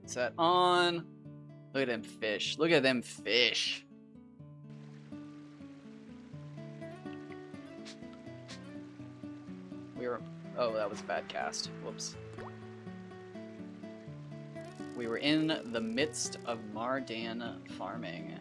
Set on. Look at them fish. Look at them fish. Oh, that was a bad cast. Whoops. We were in the midst of Mardan farming.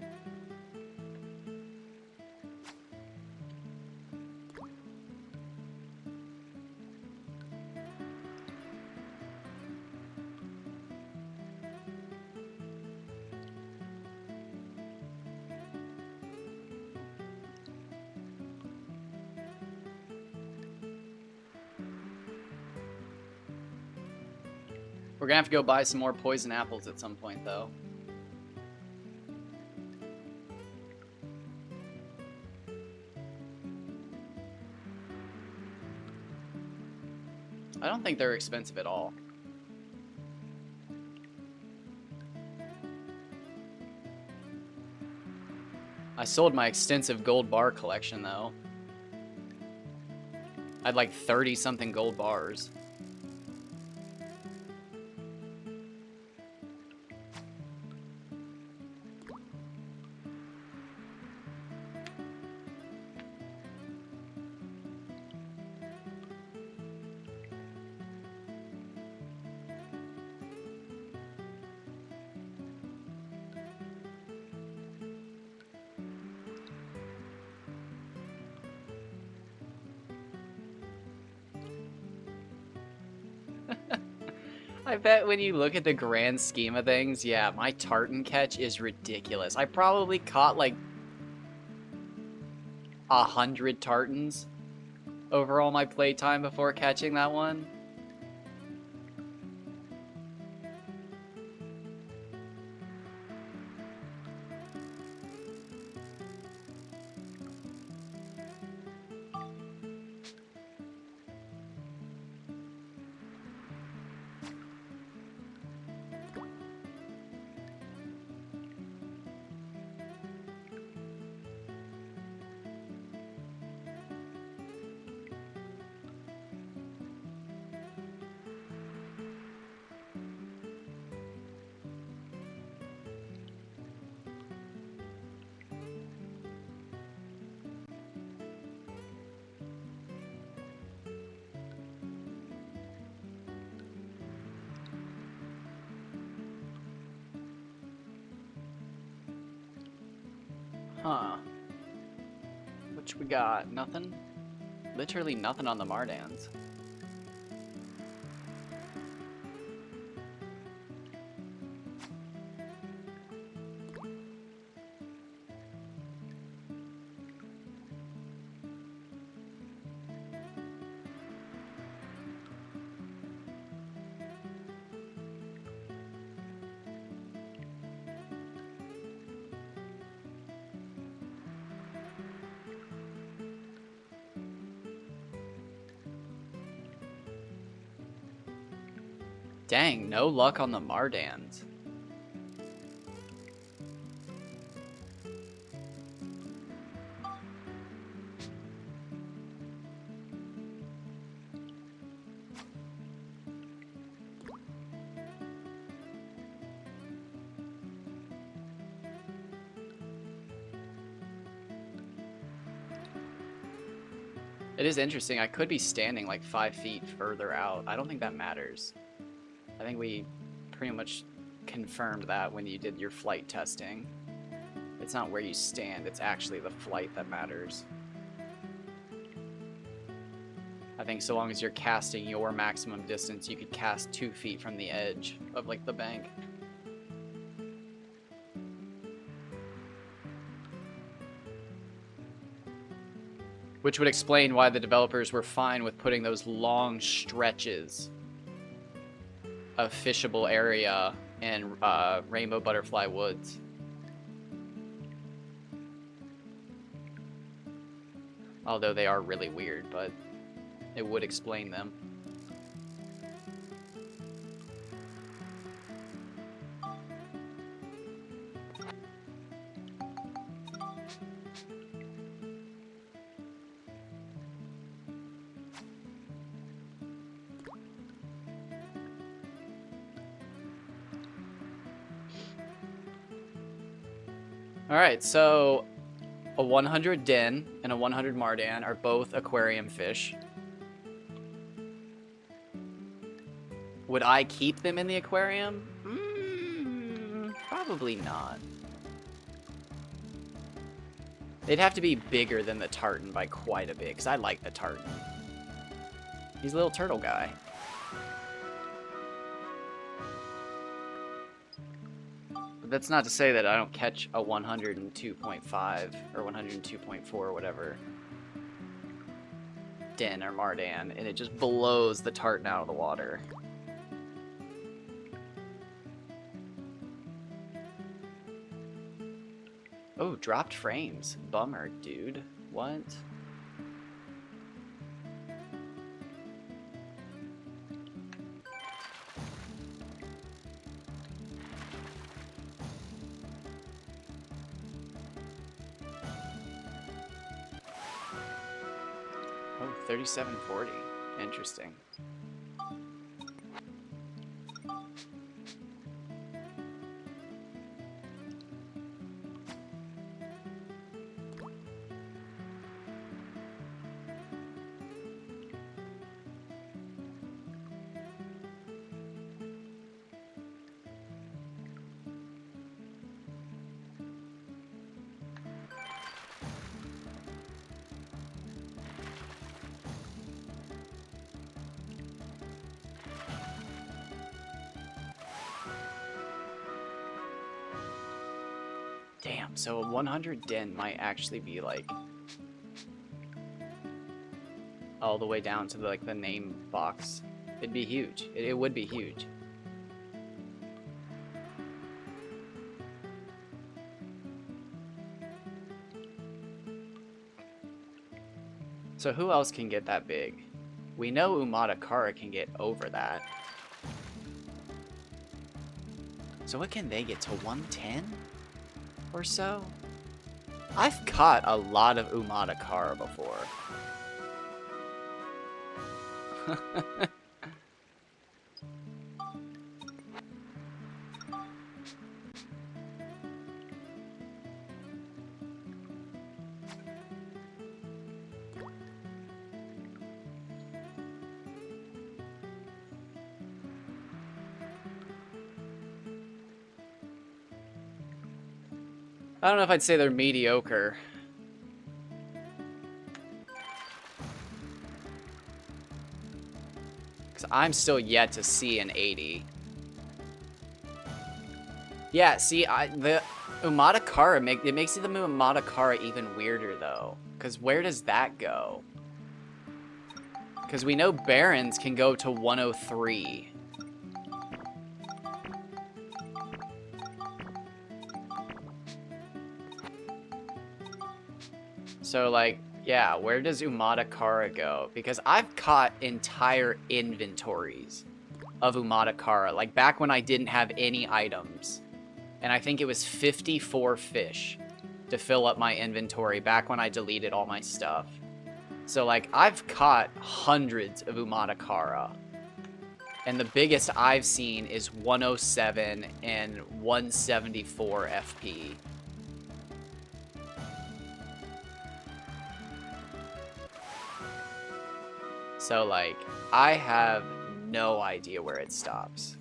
We're gonna have to go buy some more poison apples at some point, though. I don't think they're expensive at all. I sold my extensive gold bar collection, though. I had like 30-something gold bars. I bet when you look at the grand scheme of things, yeah, my tartan catch is ridiculous. I probably caught like 100 tartans over all my playtime before catching that one. Huh. Which we got? Nothing? Literally nothing on the Mardans. Dang, no luck on the Mardans. It is interesting. I could be standing like 5 feet further out. I don't think that matters. I think we pretty much confirmed that when you did your flight testing. It's not where you stand, it's actually the flight that matters. I think so long as you're casting your maximum distance, you could cast 2 feet from the edge of like the bank. Which would explain why the developers were fine with putting those long stretches of fishable area in Rainbow Butterfly Woods. Although they are really weird, but it would explain them. Alright, so a 100 Den and a 100 Mardan are both aquarium fish. Would I keep them in the aquarium? Probably not. They'd have to be bigger than the tartan by quite a bit, because I like the tartan. He's a little turtle guy. But that's not to say that I don't catch a 102.5 or 102.4 or whatever Den or Mardan, and it just blows the tartan out of the water. Oh, dropped frames. Bummer, dude. What? Oh, 3740. Interesting. Damn, so a 100 Den might actually be like all the way down to the name box. It'd be huge. It would be huge. So who else can get that big? We know Umatakara can get over that. So what can they get to 110 or so? I've caught a lot of Umatakara before. I don't know if I'd say they're mediocre. Because I'm still yet to see an 80. Yeah, see, the Umatakara, it makes the Umatakara even weirder, though. Because where does that go? Because we know Barons can go to 103. So, like, yeah, where does Umatakara go? Because I've caught entire inventories of Umatakara, like back when I didn't have any items. And I think it was 54 fish to fill up my inventory back when I deleted all my stuff. So, like, I've caught hundreds of Umatakara. And the biggest I've seen is 107 and 174 FP. So, like, I have no idea where it stops.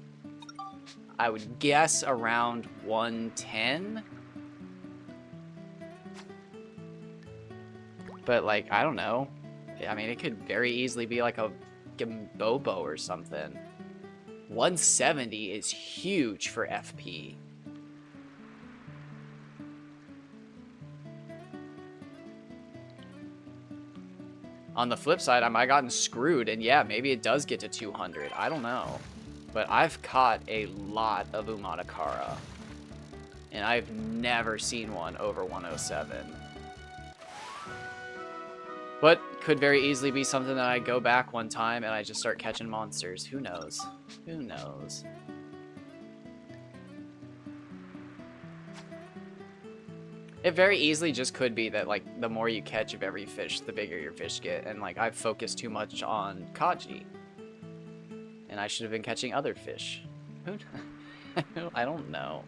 I would guess around 110. But, like, I don't know. I mean, it could very easily be like a Bobo or something. 170 is huge for FP. On the flip side, I might have gotten screwed, and yeah, maybe it does get to 200. I don't know. But I've caught a lot of Umatakara, and I've never seen one over 107. But could very easily be something that I go back one time and I just start catching monsters. Who knows? Who knows? It very easily just could be that, like, the more you catch of every fish, the bigger your fish get. And, like, I've focused too much on Kaji. And I should have been catching other fish. Who? I don't know.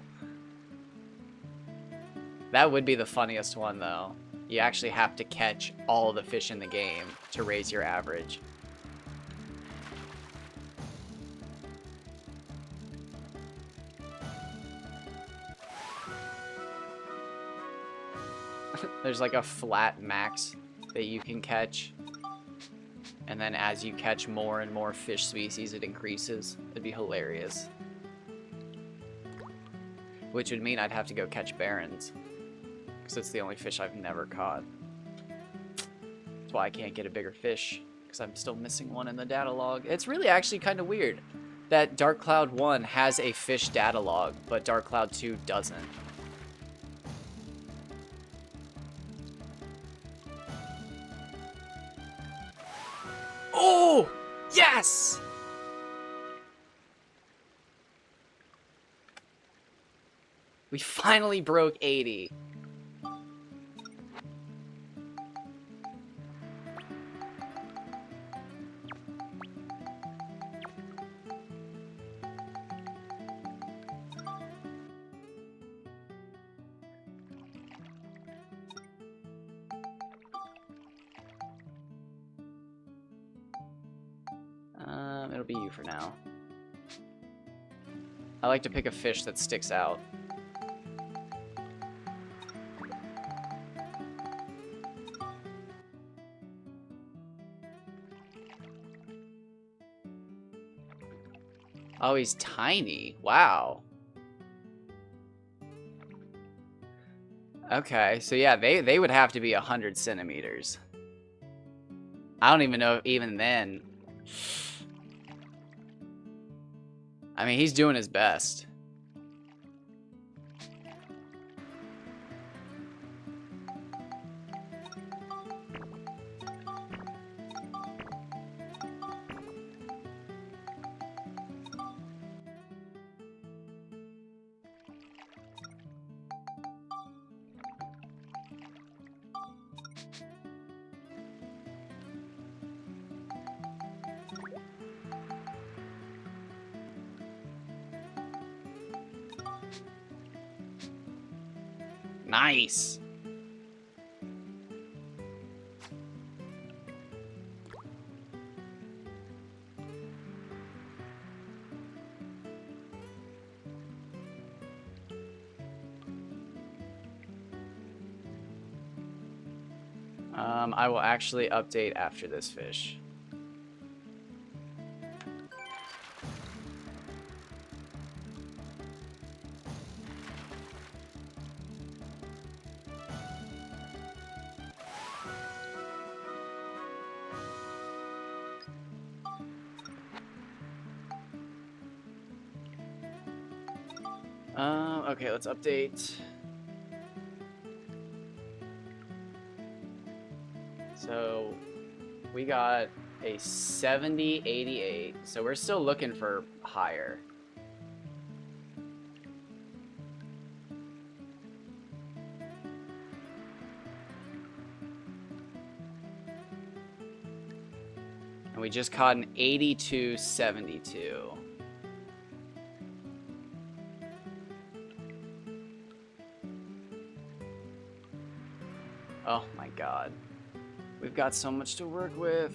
That would be the funniest one, though. You actually have to catch all the fish in the game to raise your average. There's like a flat max that you can catch. And then as you catch more and more fish species, it increases. It'd be hilarious. Which would mean I'd have to go catch barons. Because it's the only fish I've never caught. That's why I can't get a bigger fish. Because I'm still missing one in the data log. It's really actually kind of weird that Dark Cloud 1 has a fish data log, but Dark Cloud 2 doesn't. Oh! Yes! We finally broke 80. It'll be you for now. I like to pick a fish that sticks out. Oh, he's tiny. Wow. Okay, so yeah, they would have to be 100 centimeters. I don't even know if even then. I mean, he's doing his best. Nice. I will actually update after this fish. Okay, let's update. So we got a 70-88, so we're still looking for higher. And we just caught an 82-72. Oh my god. We've got so much to work with.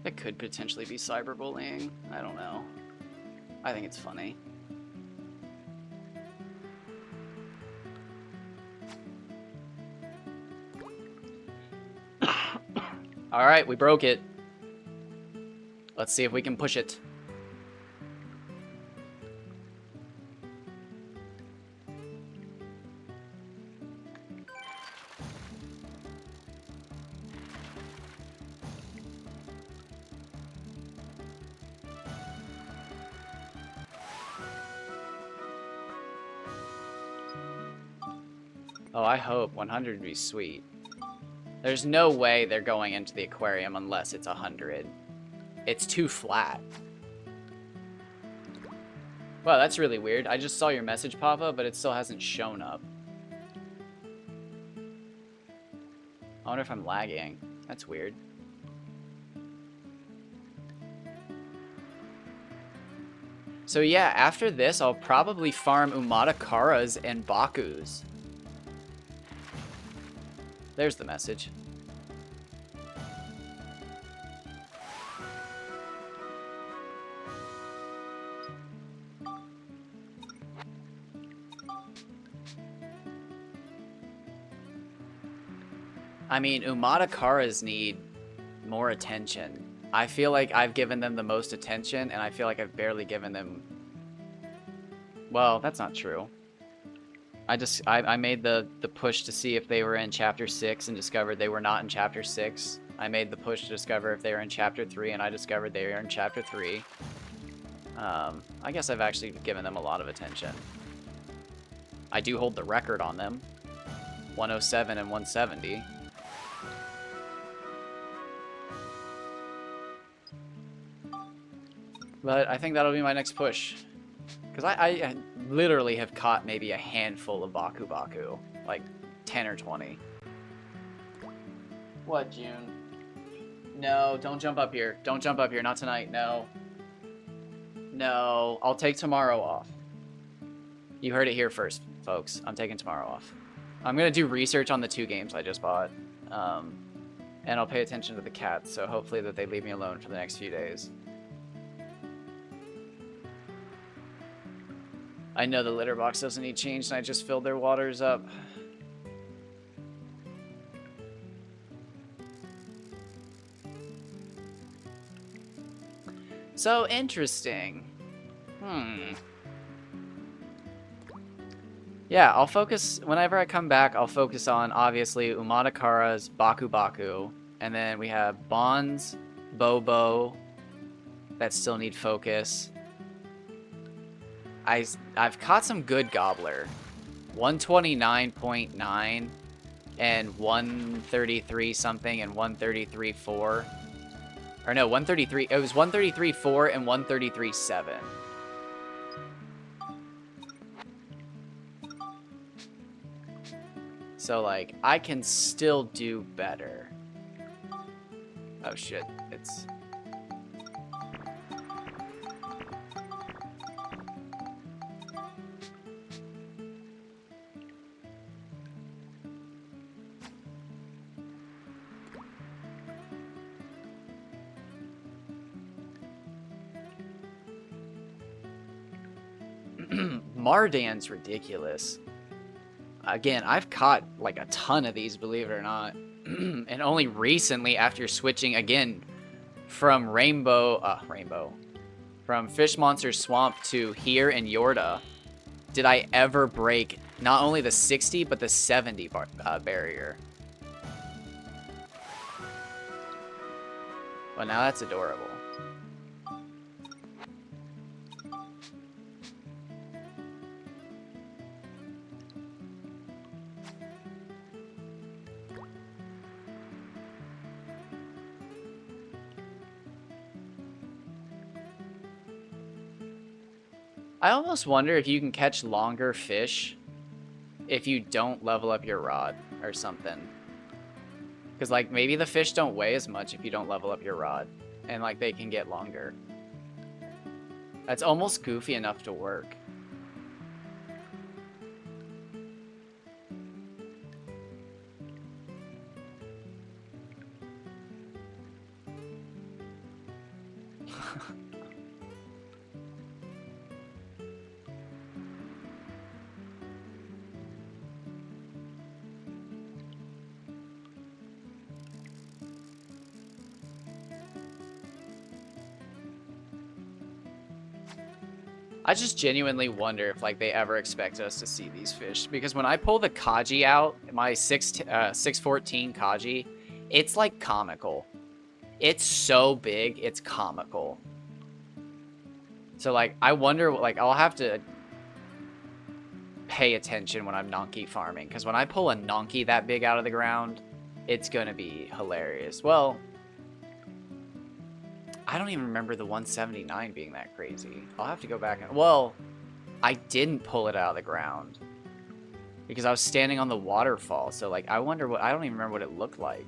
It could potentially be cyberbullying. I don't know. I think it's funny. Alright, we broke it. Let's see if we can push it. Oh, I hope 100 would be sweet. There's no way they're going into the aquarium unless it's 100. It's too flat. Wow, that's really weird. I just saw your message pop up, but it still hasn't shown up. I wonder if I'm lagging. That's weird. So yeah, after this, I'll probably farm Umatakaras and Bakus. There's the message. I mean, Umatakaras need more attention. I feel like I've given them the most attention, and I feel like I've barely given them... Well, that's not true. I made the push to see if they were in Chapter 6 and discovered they were not in Chapter 6. I made the push to discover if they were in Chapter 3, and I discovered they were in Chapter 3. I guess I've actually given them a lot of attention. I do hold the record on them. 107 and 170. But I think that'll be my next push. Because I literally have caught maybe a handful of Baku Baku. Like 10 or 20. What, June? No, don't jump up here. Don't jump up here. Not tonight. No. No. I'll take tomorrow off. You heard it here first, folks. I'm taking tomorrow off. I'm going to do research on the 2 games I just bought. And I'll pay attention to the cats, so hopefully that they leave me alone for the next few days. I know the litter box doesn't need changed, and I just filled their waters up. So interesting. Yeah, I'll focus, whenever I come back, I'll focus on, obviously, Umatakaras, Baku Baku, and then we have Bonds, Bobo, that still need focus. I've caught some good Gobbler. 129.9 and 133 something and 133.4. Or no, 133, it was 133.4 and 133.7. So, like, I can still do better. Oh, shit. It's... Mardan's ridiculous. Again, I've caught like a ton of these, believe it or not. And only recently, after switching again from from Fish Monster Swamp to here in Yorda, did I ever break not only the 60 but the 70 barrier. Well, now that's adorable. I almost wonder if you can catch longer fish if you don't level up your rod or something. Because, like, maybe the fish don't weigh as much if you don't level up your rod. And, like, they can get longer. That's almost goofy enough to work. I just genuinely wonder if, like, they ever expect us to see these fish. Because when I pull the Kaji out, my 614 Kaji, it's, like, comical. It's so big, it's comical. So, like, I wonder, like, I'll have to... pay attention when I'm Nonky farming, because when I pull a Nonky that big out of the ground, it's gonna be hilarious. Well, I don't even remember the 179 being that crazy. I'll have to go back and... Well, I didn't pull it out of the ground because I was standing on the waterfall. So, like, I wonder what... I don't even remember what it looked like.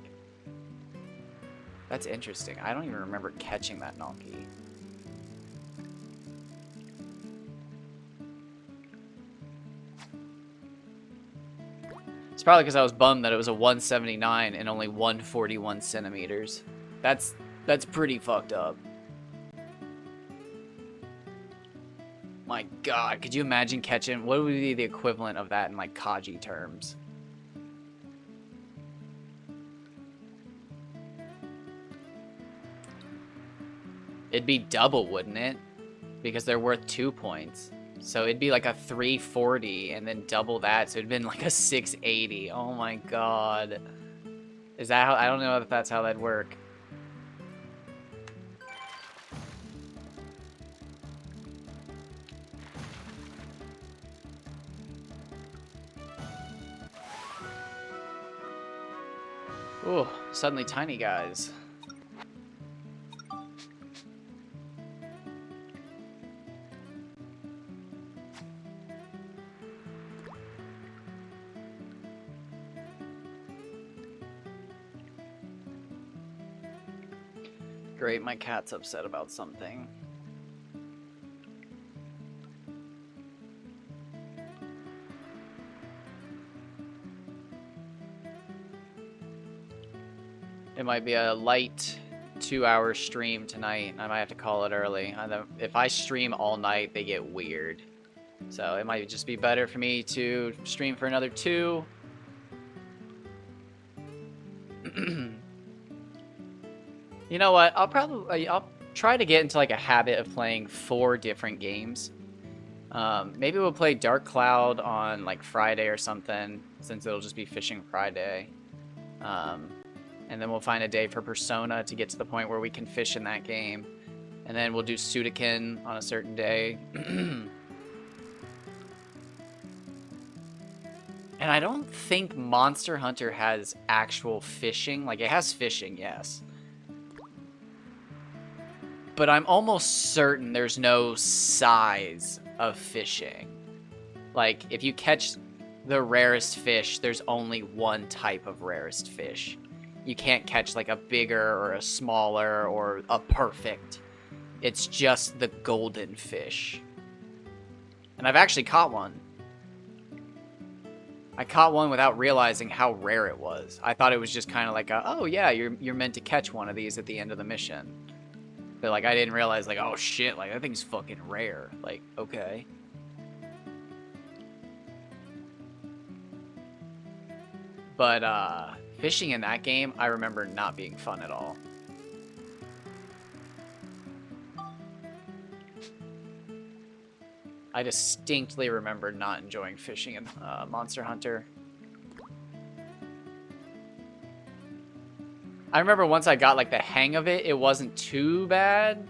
That's interesting. I don't even remember catching that Nonky. It's probably because I was bummed that it was a 179 and only 141 centimeters. That's pretty fucked up. My god, could you imagine catching... What would be the equivalent of that in, like, Kaji terms? It'd be double, wouldn't it? Because they're worth 2 points. So it'd be like a 340 and then double that. So it'd been like a 680. Oh my god. Is that how... I don't know if that's how that'd work. Ooh, suddenly tiny guys. Great, my cat's upset about something. It might be a light 2-hour stream tonight. I might have to call it early. If I stream all night, they get weird. So it might just be better for me to stream for another 2. You know what? I'll try to get into like a habit of playing 4 different games. Maybe we'll play Dark Cloud on like Friday or something, since it'll just be Fishing Friday. And then we'll find a day for Persona to get to the point where we can fish in that game. And then we'll do Sudoku on a certain day. And I don't think Monster Hunter has actual fishing. Like, it has fishing, yes. But I'm almost certain there's no size of fishing. Like, if you catch the rarest fish, there's only one type of rarest fish. You can't catch like a bigger or a smaller or a perfect. It's just the golden fish. And I've actually caught one. I caught one without realizing how rare it was. I thought it was just kind of like a, oh yeah, you're meant to catch one of these at the end of the mission. But like I didn't realize like, oh shit, like that thing's fucking rare. Like, okay. But fishing in that game, I remember not being fun at all. I distinctly remember not enjoying fishing in Monster Hunter. I remember once I got like the hang of it, it wasn't too bad.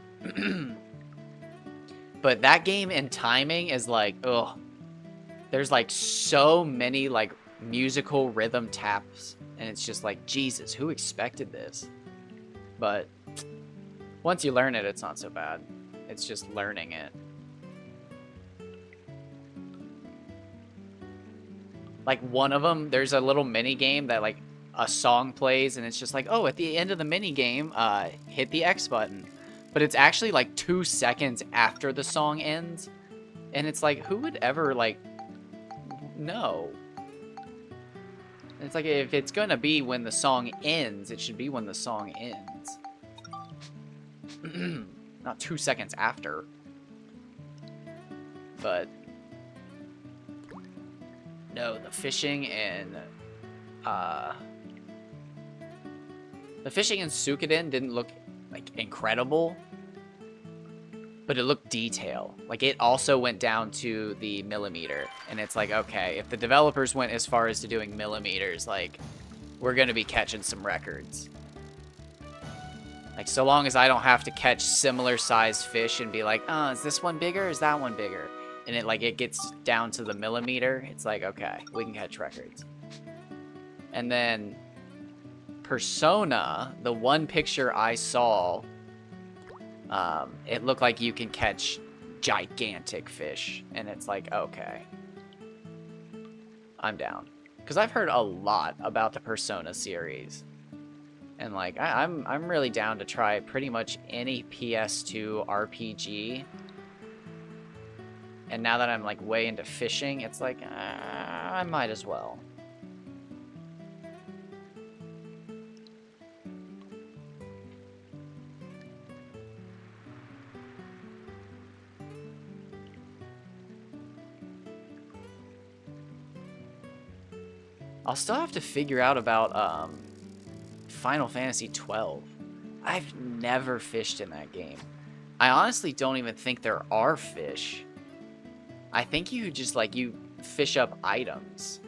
But that game and timing is like, ugh. There's like so many like musical rhythm taps, and it's just like, Jesus, who expected this? But once you learn it, it's not so bad. It's just learning it. Like one of them, there's a little mini game that like a song plays, and it's just like, oh, at the end of the mini game, hit the X button. But it's actually like 2 seconds after the song ends, and it's like, who would ever like know? It's like, if it's gonna be when the song ends, it should be when the song ends. Not 2 seconds after. But no, the fishing in Suikoden didn't look like incredible, but it looked detailed. Like, it also went down to the millimeter, and it's like, okay, if the developers went as far as to doing millimeters, like, we're gonna be catching some records. Like, so long as I don't have to catch similar sized fish and be like, oh, is this one bigger or is that one bigger? and it gets down to the millimeter, it's like, okay, we can catch records. And then Persona, the one picture I saw, it looked like you can catch gigantic fish, and it's like, okay, I'm down. Because I've heard a lot about the Persona series. And like, I'm really down to try pretty much any PS2 RPG. And now that I'm like way into fishing, it's like, I might as well. I'll still have to figure out about Final Fantasy 12. I've never fished in that game. I honestly don't even think there are fish. I think you just like you fish up items.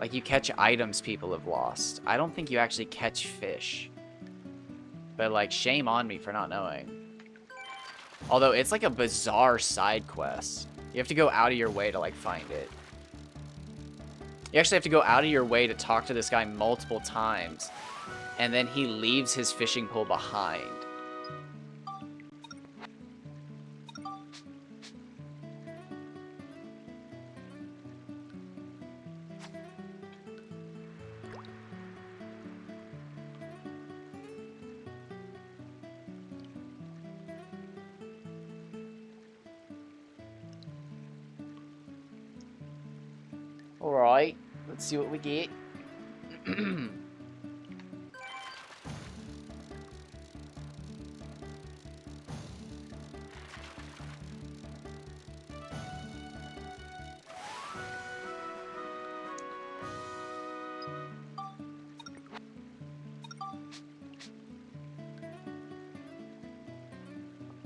Like you catch items people have lost. I don't think you actually catch fish. But like shame on me for not knowing. Although it's like a bizarre side quest. You have to go out of your way to like find it. You actually have to go out of your way to talk to this guy multiple times. And then he leaves his fishing pole behind. Alright, let's see what we get.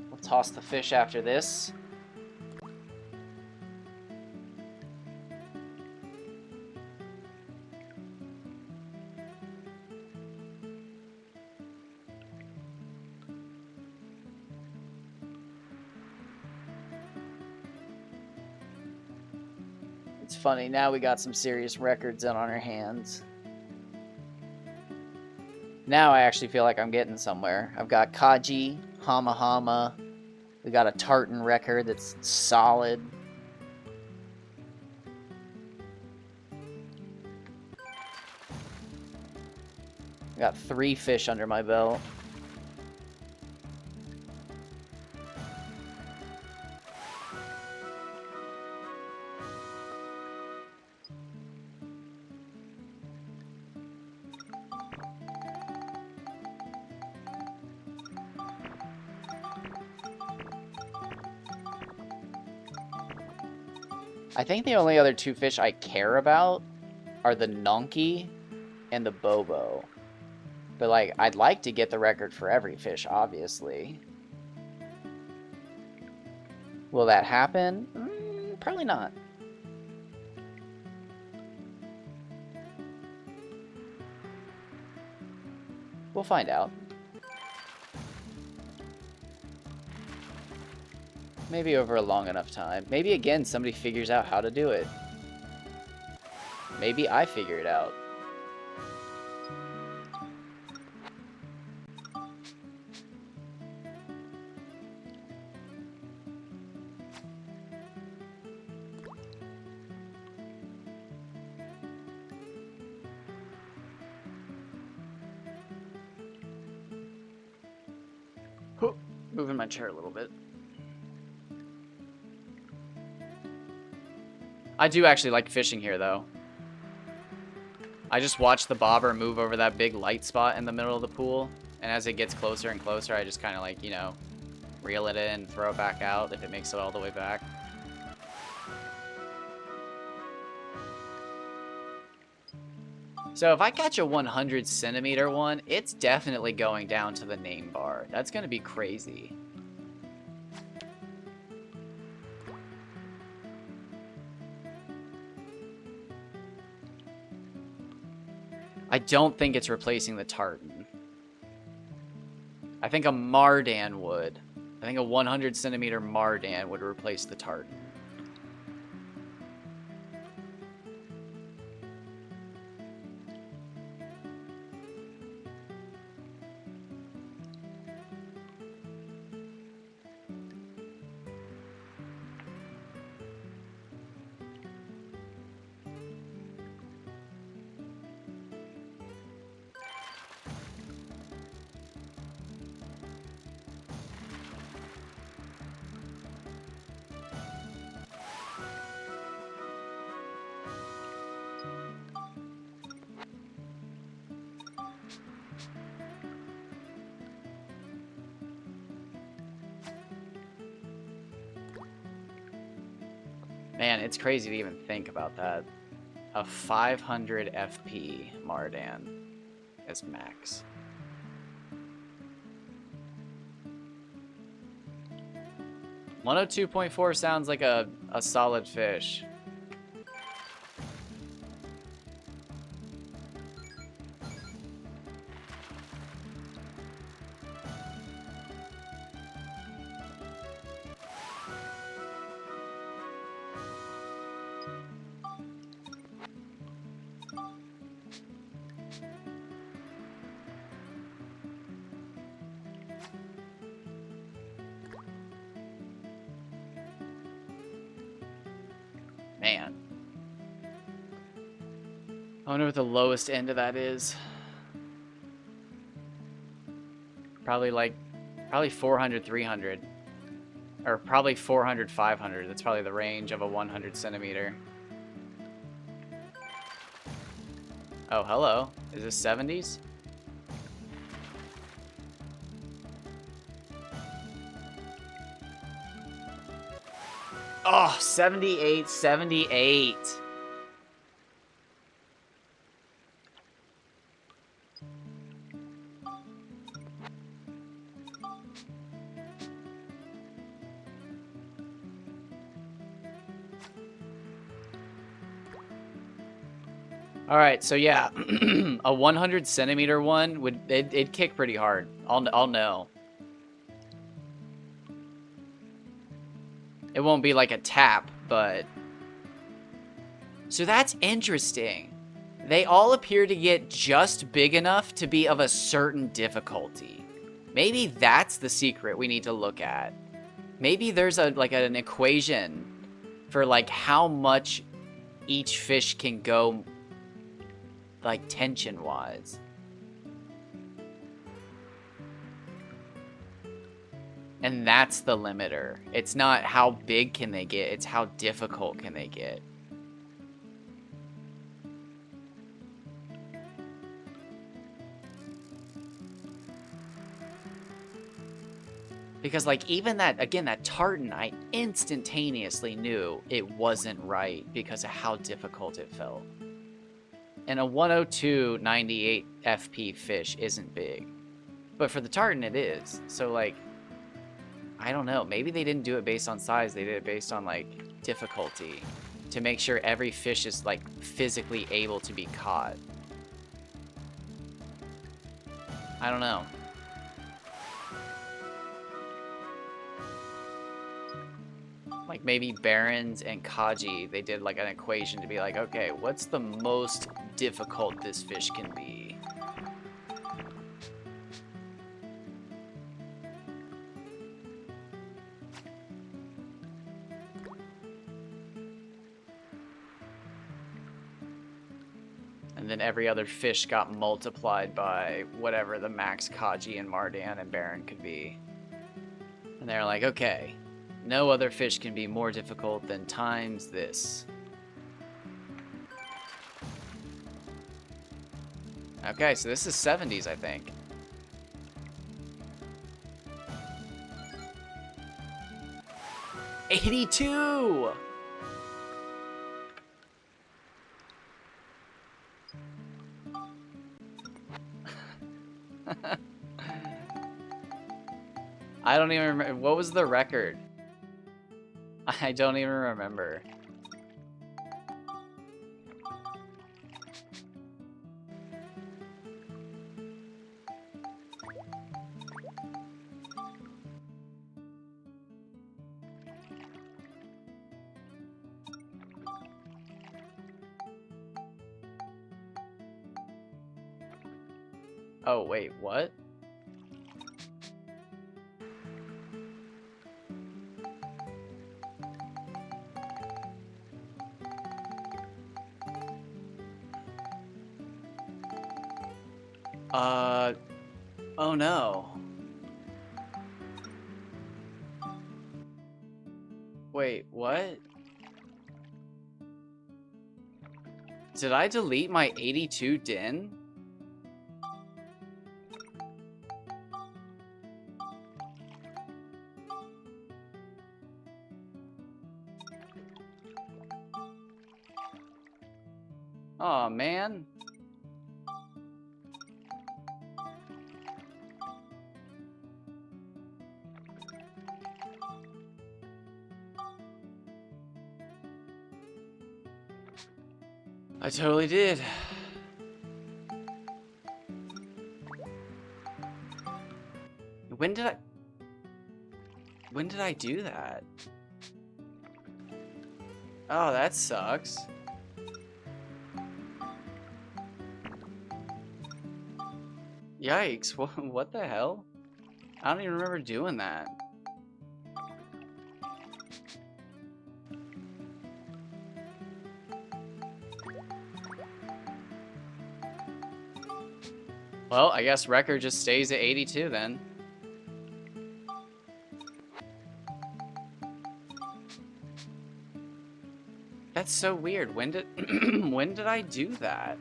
We'll toss the fish after this. It's funny, now we got some serious records in on our hands. Now I actually feel like I'm getting somewhere. I've got Kaji, Hama Hama. We got a tartan record that's solid. I got 3 fish under my belt. I think the only other 2 fish I care about are the Nonky and the Bobo. But, like, I'd like to get the record for every fish, obviously. Will that happen? Probably not. We'll find out. Maybe over a long enough time. Maybe, again, somebody figures out how to do it. Maybe I figure it out. Moving my chair a little bit. I do actually like fishing here, though. I just watch the bobber move over that big light spot in the middle of the pool, and as it gets closer and closer, I just kind of like, you know, reel it in, throw it back out if it makes it all the way back. So if I catch a 100 centimeter one, it's definitely going down to the name bar. That's going to be crazy. I don't think it's replacing the tartan. I think a Mardan would. I think a 100 centimeter Mardan would replace the tartan. Man, it's crazy to even think about that. A 500 FP Mardan is max. $102.4 sounds like a solid fish. Man. I wonder what the lowest end of that is. Probably 400, 300. Or probably 400, 500. That's probably the range of a 100 centimeter. Oh, hello. Is this 70s? Oh, 78, 78. All right, so yeah, a 100 centimeter one it'd kick pretty hard. I'll know. It won't be like a tap, but so that's interesting. They all appear to get just big enough to be of a certain difficulty. Maybe that's the secret we need to look at. Maybe there's an equation for like how much each fish can go like tension wise. And that's the limiter. It's not how big can they get, it's how difficult can they get. Because like even that, again, that tartan, I instantaneously knew it wasn't right because of how difficult it felt. And a 102.98 FP fish isn't big. But for the tartan it is. So like, I don't know, maybe they didn't do it based on size, they did it based on like difficulty to make sure every fish is like physically able to be caught. I don't know. Like maybe Barons and Kaji, they did like an equation to be like, okay, what's the most difficult this fish can be? And then every other fish got multiplied by whatever the max Kaji and Mardan and Baron could be. And they're like, okay, no other fish can be more difficult than times this. Okay, so this is 70s, I think. $82! I don't even remember. What was the record? I don't even remember. Oh, wait, what? Oh no. Wait, what? Did I delete my 82 din? Aw, man. I totally did. When did I do that? Oh, that sucks. Yikes, what the hell? I don't even remember doing that. Well, I guess record just stays at 82 then. That's so weird. When did when did I do that?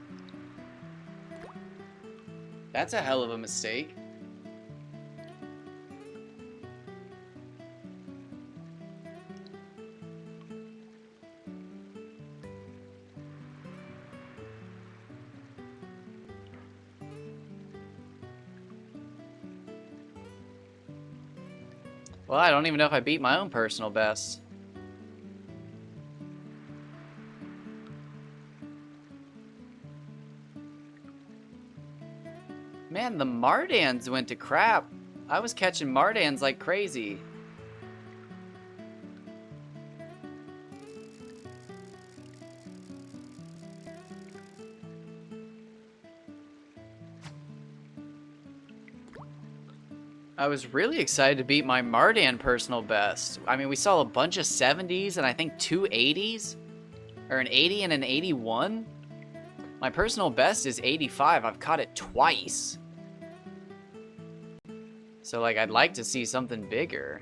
That's a hell of a mistake. Well, I don't even know if I beat my own personal best. Man, the Mardans went to crap. I was catching Mardans like crazy. I was really excited to beat my Mardan personal best. I mean, we saw a bunch of 70s and I think 2 80s. Or an 80 and an 81. My personal best is 85. I've caught it twice. So, like, I'd like to see something bigger.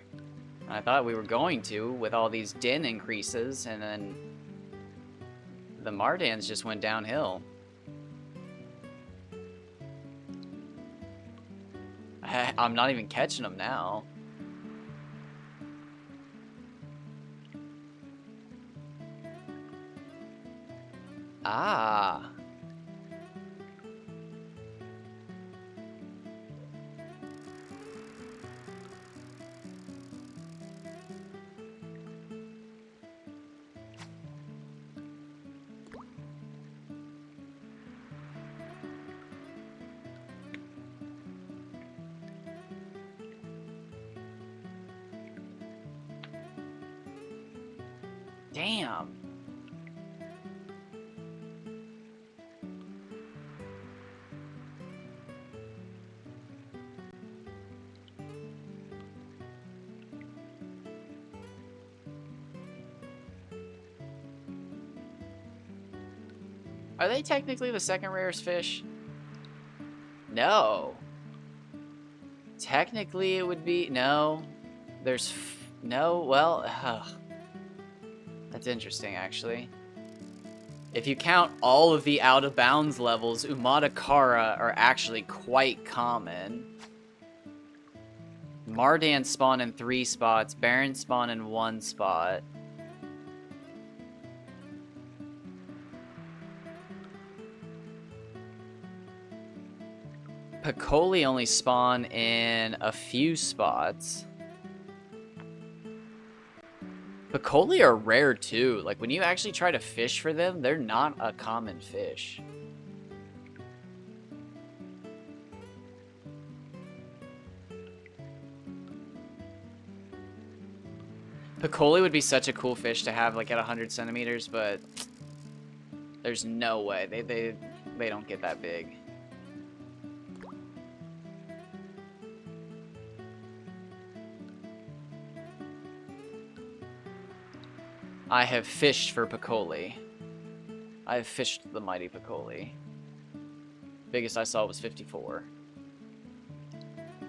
I thought we were going to with all these din increases, and then the Mardans just went downhill. I'm not even catching them now. Ah. Damn. Are they technically the second rarest fish? No. Technically it would be... No. There's... No, well... That's interesting, actually. If you count all of the out-of-bounds levels, Umatakara are actually quite common. Mardan spawn in 3 spots. Baron spawn in 1 spot. Picoli only spawn in a few spots. Picoli are rare too. Like, when you actually try to fish for them, they're not a common fish. Picoli would be such a cool fish to have, like, at 100 centimeters, but there's no way. They don't get that big. I have fished for Piccoli. I have fished the mighty Piccoli. Biggest I saw was 54.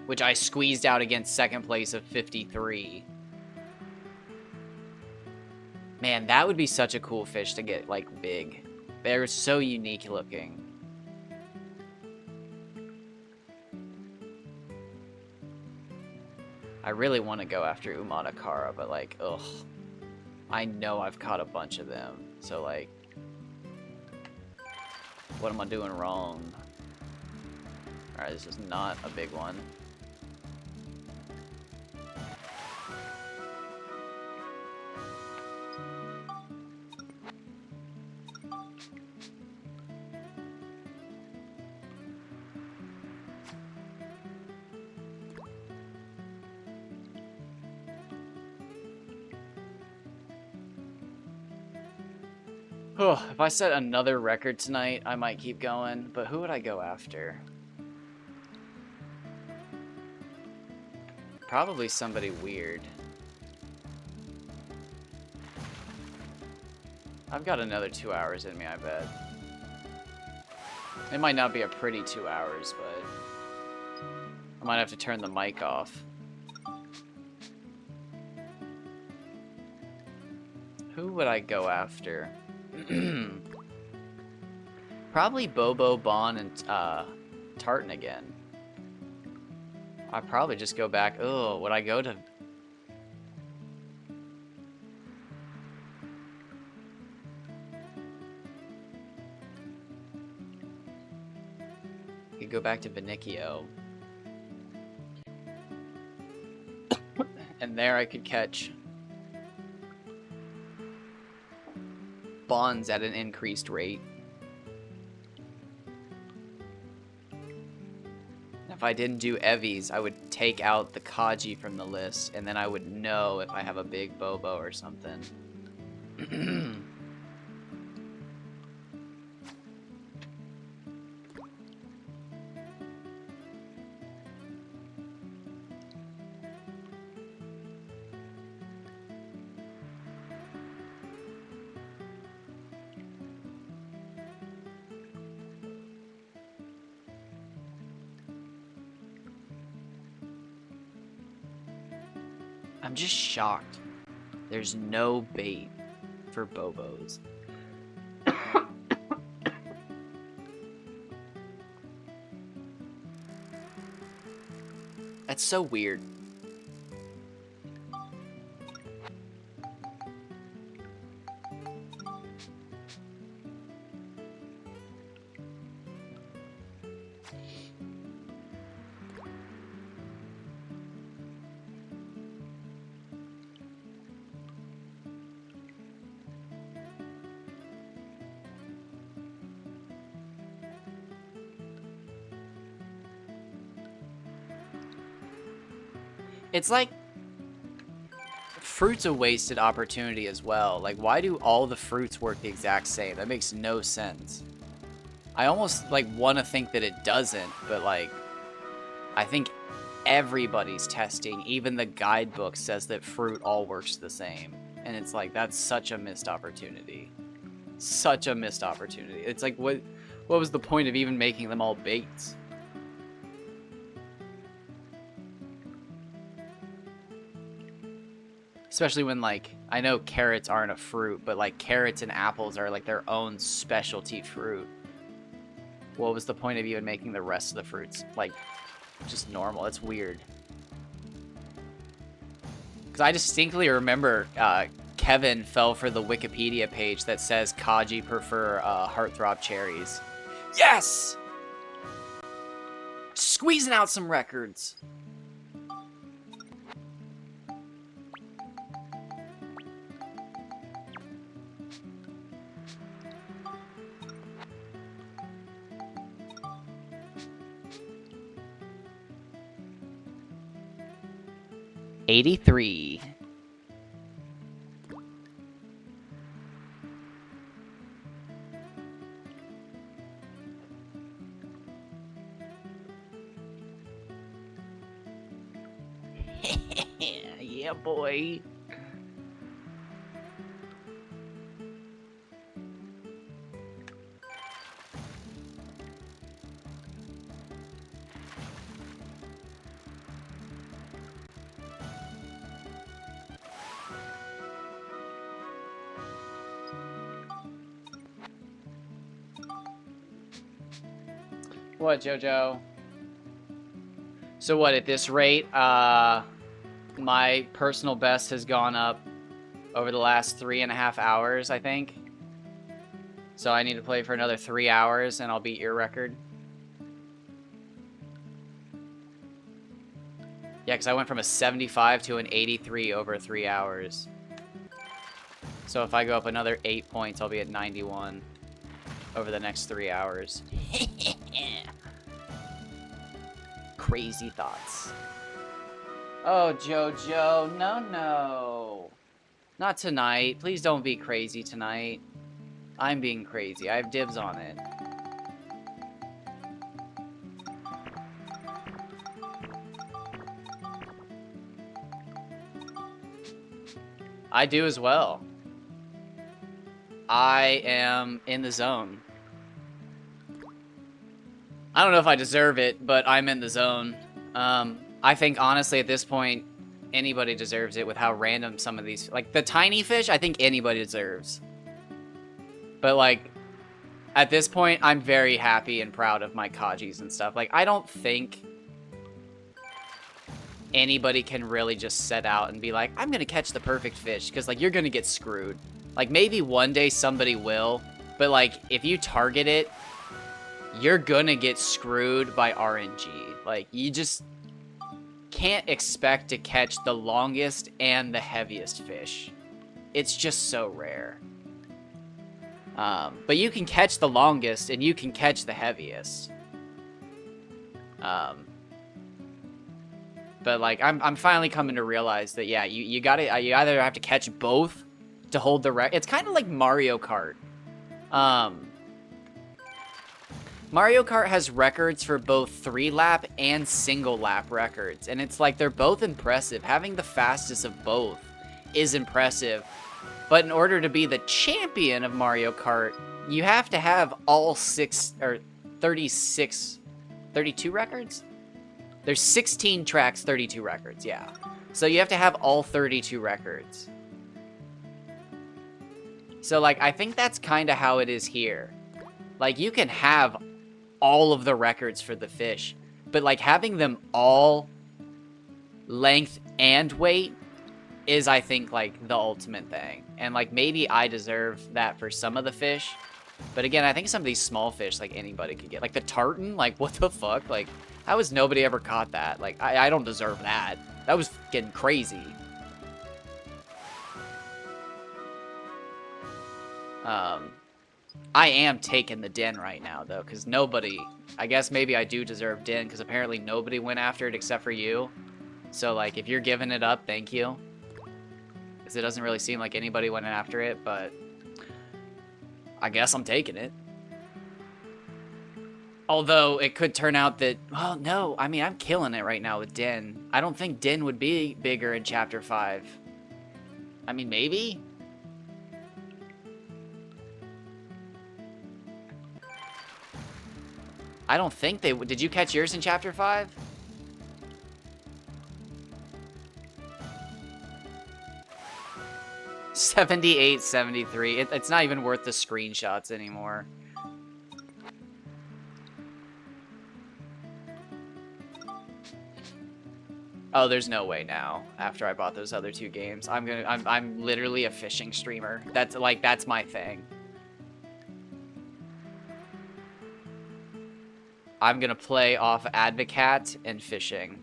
Which I squeezed out against second place of 53. Man, that would be such a cool fish to get, like, big. They're so unique looking. I really want to go after Umatakara, but, like, ugh. I know I've caught a bunch of them, so, like, what am I doing wrong? Alright, this is not a big one. Oh, if I set another record tonight, I might keep going, but who would I go after? Probably somebody weird. I've got another 2 hours in me, I bet. It might not be a pretty 2 hours, but I might have to turn the mic off. Who would I go after? Probably Bobo, Bon, and Tartan again. I'd probably just go back. Oh, would I go to... I could go back to Vinicchio. And there I could catch Bonds at an increased rate. If I didn't do Evies, I would take out the Kaji from the list, and then I would know if I have a big Bobo or something. I'm just shocked. There's no bait for Bobos. That's so weird. It's like fruit's a wasted opportunity as well. Like, why do all the fruits work the exact same? That makes no sense. I almost like want to think that it doesn't, but like I think everybody's testing, even the guidebook says that fruit all works the same. And it's like, that's such a missed opportunity. Such a missed opportunity. It's like, what was the point of even making them all baits? Especially when, like, I know carrots aren't a fruit, but, like, carrots and apples are, like, their own specialty fruit. What was the point of even making the rest of the fruits, like, just normal? It's weird. Because I distinctly remember Kevin fell for the Wikipedia page that says Kaji prefer heartthrob cherries. Yes! Squeezing out some records. $83. Yeah, boy. What, Jojo? So what, at this rate, my personal best has gone up over the last 3.5 hours, I think. So I need to play for another 3 hours and I'll beat your record. Yeah, because I went from a 75 to an 83 over 3 hours. So if I go up another 8 points, I'll be at 91 over the next 3 hours. Crazy thoughts. Oh, Jojo, no. Not tonight. Please don't be crazy tonight. I'm being crazy. I have dibs on it. I do as well. I am in the zone. I don't know if I deserve it, but I'm in the zone. I think, honestly, at this point, anybody deserves it with how random some of these... Like, the tiny fish, I think anybody deserves. But, like, at this point, I'm very happy and proud of my Kajis and stuff. Like, I don't think anybody can really just set out and be like, I'm gonna catch the perfect fish, because, like, you're gonna get screwed. Like, maybe one day somebody will, but, like, if you target it, you're gonna get screwed by RNG. Like, you just can't expect to catch the longest and the heaviest fish. It's just so rare. But you can catch the longest and you can catch the heaviest. But like I'm finally coming to realize that yeah, you either have to catch both to hold the record. It's kind of like Mario Kart. Mario Kart has records for both 3-lap and single-lap records, and it's like they're both impressive. Having the fastest of both is impressive, but in order to be the champion of Mario Kart, you have to have all 32 records? There's 16 tracks, 32 records, yeah. So you have to have all 32 records. So, like, I think that's kind of how it is here. Like, you can have all of the records for the fish, but, like, having them all length and weight is, I think, like, the ultimate thing. And, like, maybe I deserve that for some of the fish. But again, I think some of these small fish, like, anybody could get. Like, the tartan, like, what the fuck? Like, how has nobody ever caught that? Like, I don't deserve that. That was getting crazy. I am taking the den right now, though, because nobody... I guess maybe I do deserve den, because apparently nobody went after it except for you. So, like, if you're giving it up, thank you. Because it doesn't really seem like anybody went after it, but... I guess I'm taking it. Although, it could turn out that... Well, no, I mean, I'm killing it right now with den. I don't think den would be bigger in Chapter 5. I mean, maybe? I don't think they would. Did you catch yours in Chapter 5? $78, $73. It's not even worth the screenshots anymore. Oh, there's no way now. After I bought those other 2 games, I'm literally a fishing streamer. That's my thing. I'm gonna play off Advocat and fishing.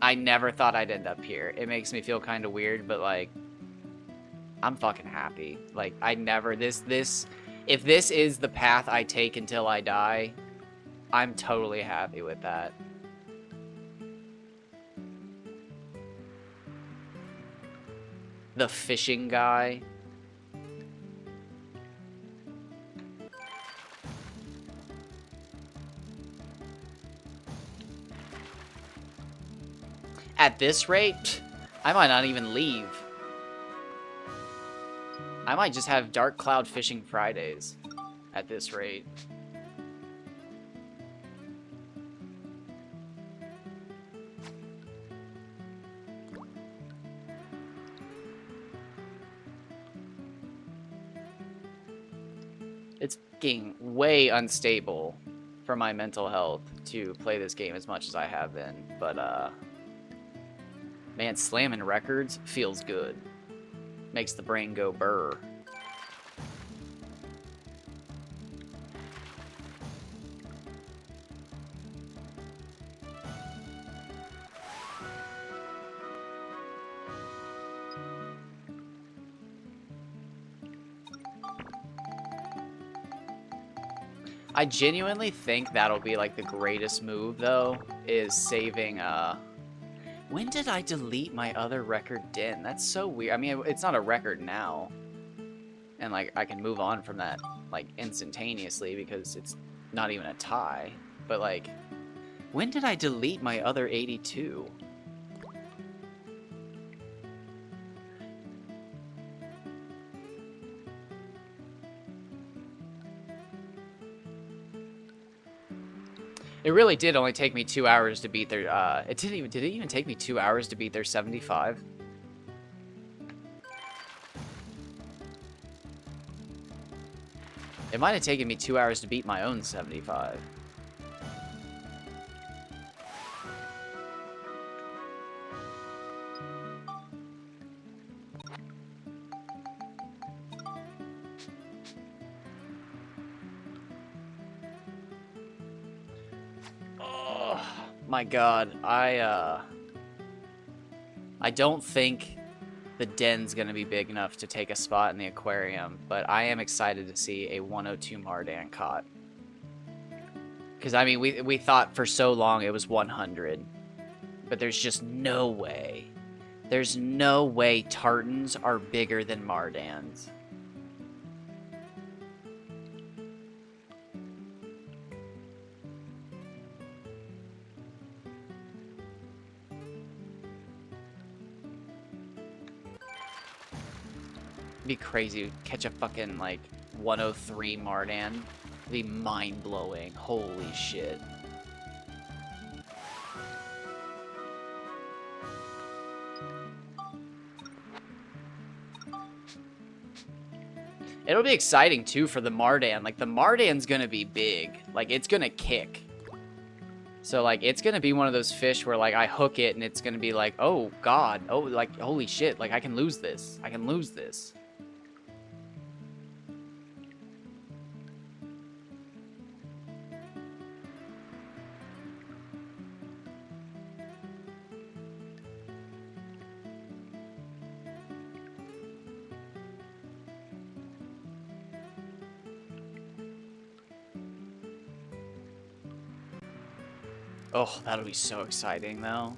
I never thought I'd end up here. It makes me feel kind of weird, but like, I'm fucking happy. Like, if this is the path I take until I die, I'm totally happy with that. The fishing guy. At this rate, I might not even leave. I might just have Dark Cloud Fishing Fridays at this rate. It's getting way unstable for my mental health to play this game as much as I have been. But, man, slamming records feels good. Makes the brain go burr. I genuinely think that'll be like the greatest move though, is saving when did I delete my other record den? That's so weird. I mean, it's not a record now. And like I can move on from that like instantaneously because it's not even a tie. But like when did I delete my other 82? It really did only take me 2 hours to beat their, did it even take me 2 hours to beat their 75? It might have taken me 2 hours to beat my own 75. My god, I don't think the den's gonna be big enough to take a spot in the aquarium, but I am excited to see a 102 Mardan caught. Because, I mean, we thought for so long it was 100, but there's just no way. There's no way tartans are bigger than Mardans. Be crazy to catch a fucking like 103 Mardan. It'd be mind-blowing. Holy shit. It'll be exciting too for the Mardan. Like the Mardan's gonna be big. Like it's gonna kick. So like it's gonna be one of those fish where like I hook it and it's gonna be like, oh god, oh like holy shit, like I can lose this. I can lose this. Oh, that'll be so exciting, though.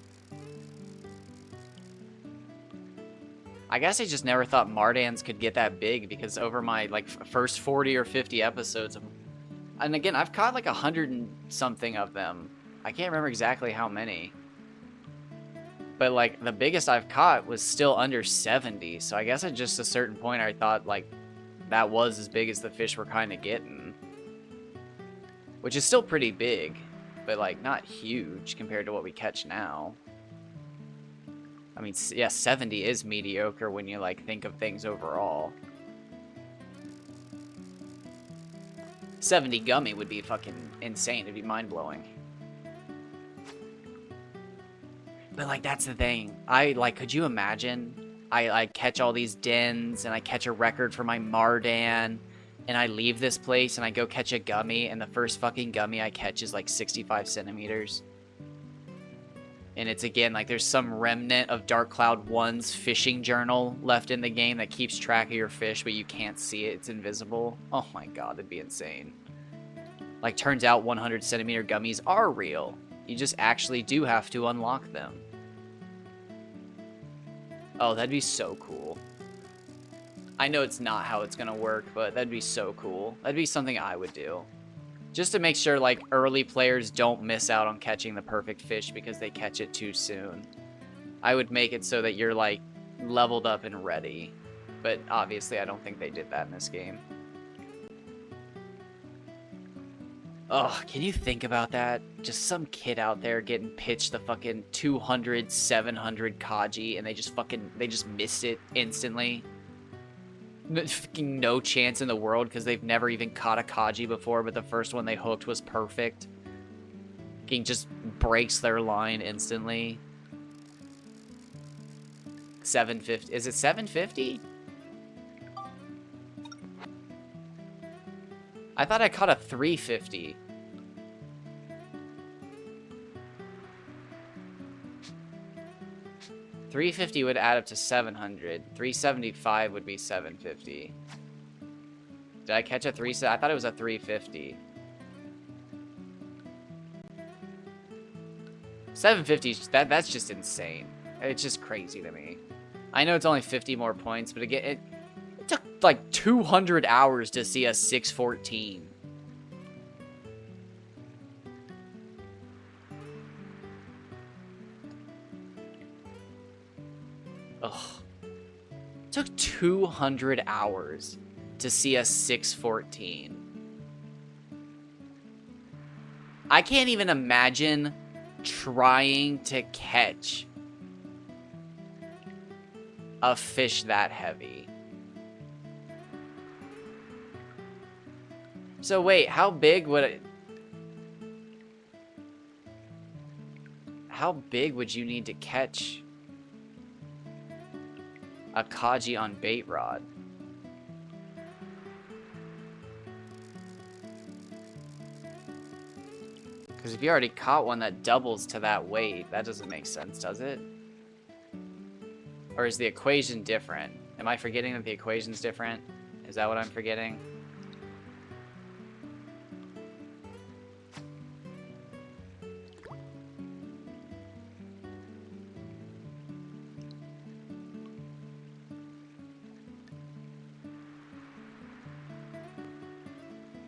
I guess I just never thought Mardans could get that big because over my, like, first 40 or 50 episodes, and again, I've caught, like, 100 and something of them. I can't remember exactly how many. But, like, the biggest I've caught was still under 70, so I guess at just a certain point I thought, like, that was as big as the fish we're kind of getting. Which is still pretty big. But, like, not huge compared to what we catch now. I mean, yeah, 70 is mediocre when you, like, think of things overall. 70 gummy would be fucking insane. It'd be mind-blowing. But, like, that's the thing. Could you imagine? I catch all these dens, and I catch a record for my Mardan, and I leave this place and I go catch a gummy, and the first fucking gummy I catch is like 65 centimeters. And it's again like there's some remnant of Dark Cloud 1's fishing journal left in the game that keeps track of your fish, but you can't see it. It's invisible. Oh my god, that'd be insane. Like, turns out 100 centimeter gummies are real. You just actually do have to unlock them. Oh, that'd be so cool. I know it's not how it's gonna work, but that'd be so cool. That'd be something I would do. Just to make sure, like, early players don't miss out on catching the perfect fish because they catch it too soon. I would make it so that you're, like, leveled up and ready. But obviously I don't think they did that in this game. Oh, can you think about that? Just some kid out there getting pitched the fucking 200, 700 Kaji and they just miss it instantly. Fucking no chance in the world because they've never even caught a Kaji before, but the first one they hooked was perfect. Fucking just breaks their line instantly. 750. Is it 750? I thought I caught a 350. $350 would add up to 700. $375 would be 750. Did I catch a 3? I thought it was a 350. 750. That's just insane. It's just crazy to me. I know it's only 50 more points, but again, it took like 200 hours to see a 614. Ugh. It took 200 hours to see a 614. I can't even imagine trying to catch a fish that heavy. So wait, how big would it... How big would you need to catch a Kaji on bait rod? Because if you already caught one that doubles to that weight, that doesn't make sense, does it? Or is the equation different? Am I forgetting that the equation's different? Is that what I'm forgetting?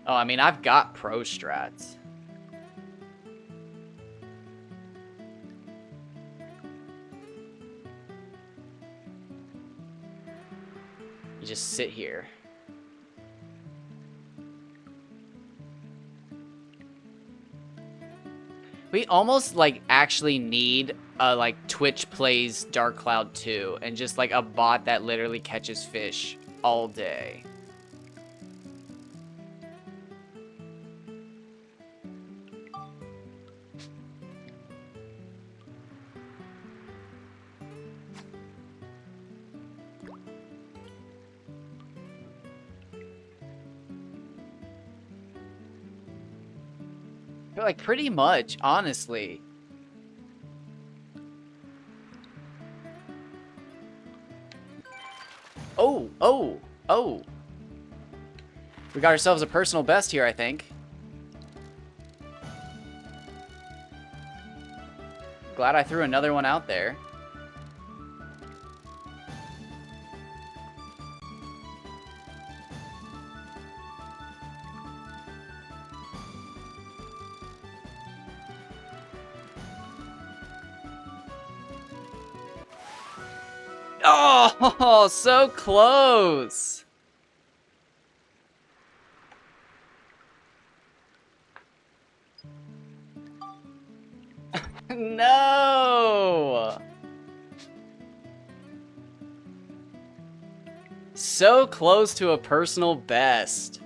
Oh, I mean, I've got pro strats. You just sit here. We almost, like, actually need a, like, Twitch plays Dark Cloud 2 and just, like, a bot that literally catches fish all day. Like, pretty much, honestly. Oh, oh, oh. We got ourselves a personal best here, I think. Glad I threw another one out there. Oh, so close. No. So close to a personal best.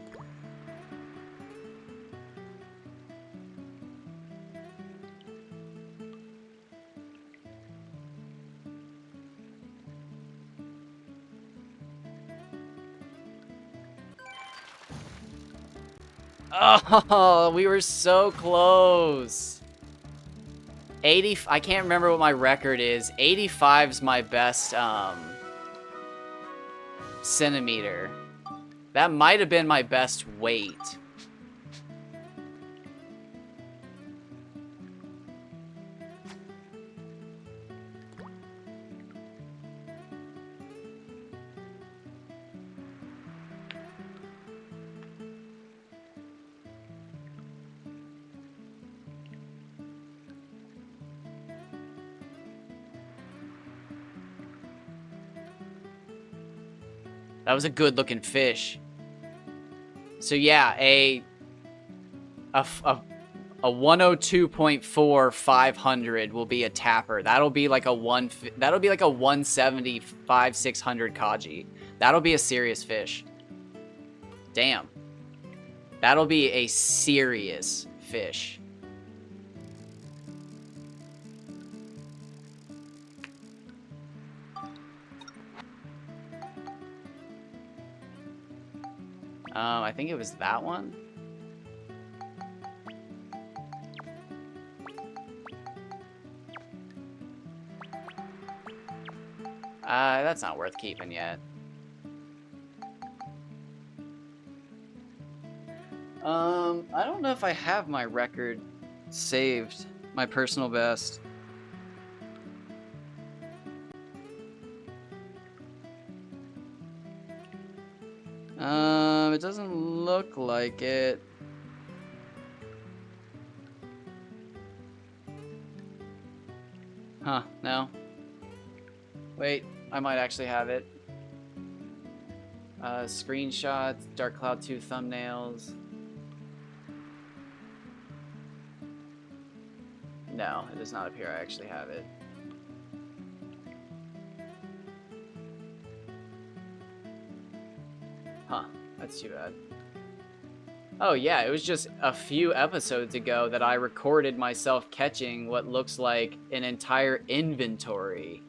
Oh, we were so close. 80, I can't remember what my record is. 85's my best centimeter. That might have been my best weight. That was a good looking fish. So yeah, A 102.4 500 will be a tapper. That'll be like a 175 600 Kaji. That'll be a serious fish. Damn. That'll be a serious fish. I think it was that one. That's not worth keeping yet. I don't know if I have my record saved, my personal best. It doesn't look like it. Huh, no. Wait, I might actually have it. Screenshots, Dark Cloud 2 thumbnails. No, it does not appear I actually have it. Huh, that's too bad. Oh yeah, it was just a few episodes ago that I recorded myself catching what looks like an entire inventory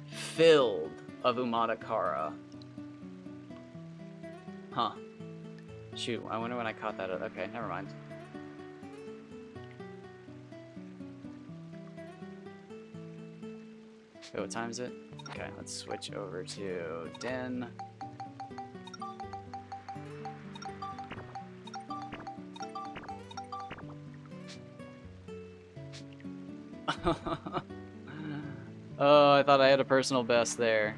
filled of Umatakara. Huh. Shoot, I wonder when I caught that. Okay, never mind. Wait, what time is it? Okay, let's switch over to Den. Oh, I thought I had a personal best there.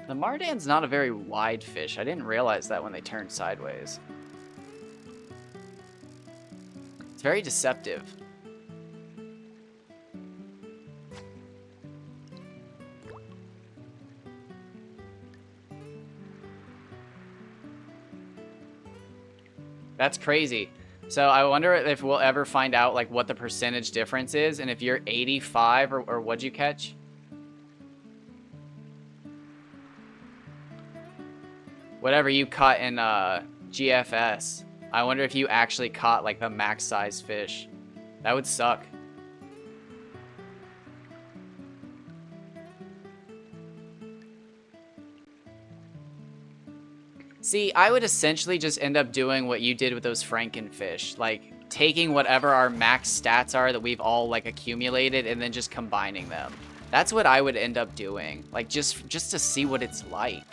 The Mardan's not a very wide fish. I didn't realize that when they turned sideways. It's very deceptive. That's crazy. So I wonder if we'll ever find out like what the percentage difference is, and if you're 85 or what'd you catch? Whatever you caught in GFS. I wonder if you actually caught like the max size fish. That would suck. See, I would essentially just end up doing what you did with those Frankenfish. Like, taking whatever our max stats are that we've all, like, accumulated and then just combining them. That's what I would end up doing. Like, just to see what it's like.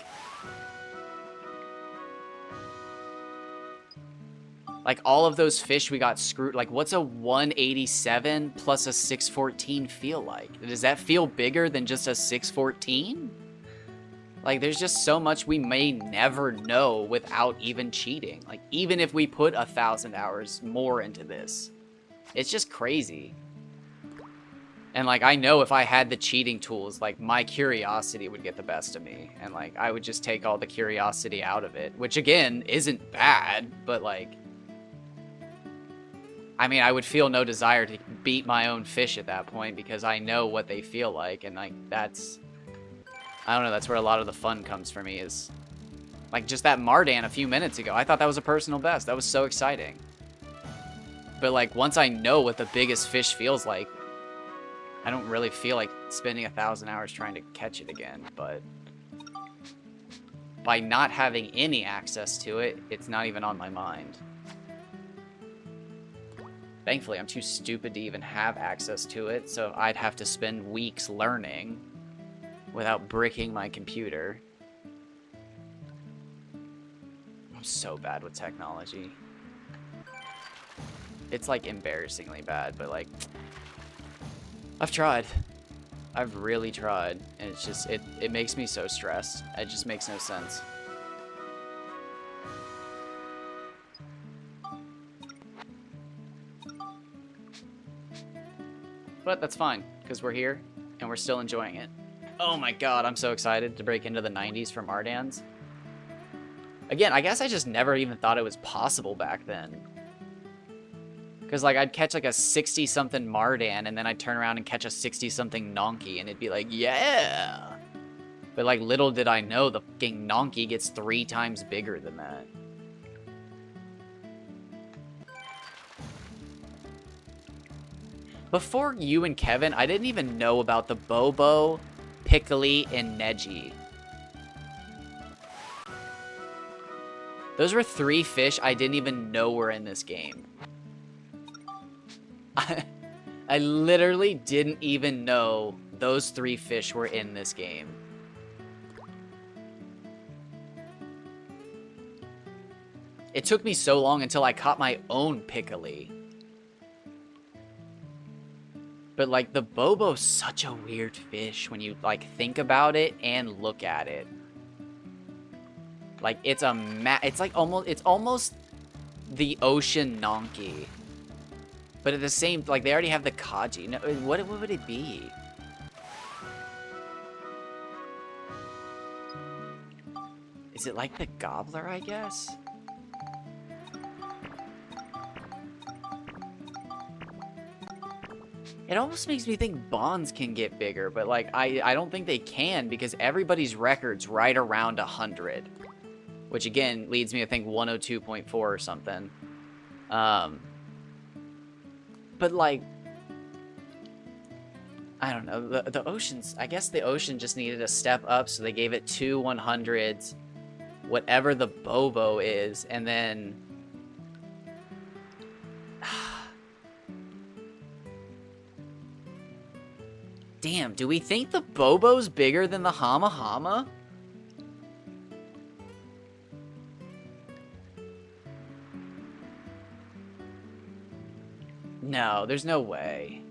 Like, all of those fish we got screwed. Like, what's a 187 plus a 614 feel like? Does that feel bigger than just a 614? Like, there's just so much we may never know without even cheating. Like, even if we put 1,000 hours more into this. It's just crazy. And, like, I know if I had the cheating tools, like, my curiosity would get the best of me. And, like, I would just take all the curiosity out of it. Which, again, isn't bad, but, like... I mean, I would feel no desire to beat my own fish at that point because I know what they feel like. And, like, that's... I don't know, that's where a lot of the fun comes for me is... Like, just that Mardan a few minutes ago. I thought that was a personal best. That was so exciting. But, like, once I know what the biggest fish feels like, I don't really feel like spending 1,000 hours trying to catch it again. But by not having any access to it, it's not even on my mind. Thankfully, I'm too stupid to even have access to it, so I'd have to spend weeks learning without bricking my computer. I'm so bad with technology. It's like embarrassingly bad, but like I've tried. I've really tried, and it's just it makes me so stressed. It just makes no sense. But that's fine, because we're here, and we're still enjoying it. Oh my god, I'm so excited to break into the 90s for Mardans. Again, I guess I just never even thought it was possible back then. Because, like, I'd catch, like, a 60-something Mardan, and then I'd turn around and catch a 60-something Nonky, and it'd be like, yeah! But, like, little did I know the fucking Nonky gets 3 times bigger than that. Before you and Kevin, I didn't even know about the Bobo, Piccoli, and Neji. Those were 3 fish I didn't even know were in this game. I literally didn't even know those 3 fish were in this game. It took me so long until I caught my own Piccoli. But, like, the Bobo's such a weird fish when you, like, think about it and look at it. Like, it's like almost the ocean Nonky. But at the same, like, they already have the Kaji. No, what would it be? Is it like the Gobbler, I guess? It almost makes me think bonds can get bigger, but, like, I don't think they can because everybody's record's right around 100. Which, again, leads me to think 102.4 or something. But, like, I don't know. The oceans, I guess the ocean just needed a step up, so they gave it 2 100s, whatever the Bobo is, and then... Damn, do we think the Bobo's bigger than the Hama Hama? No, there's no way.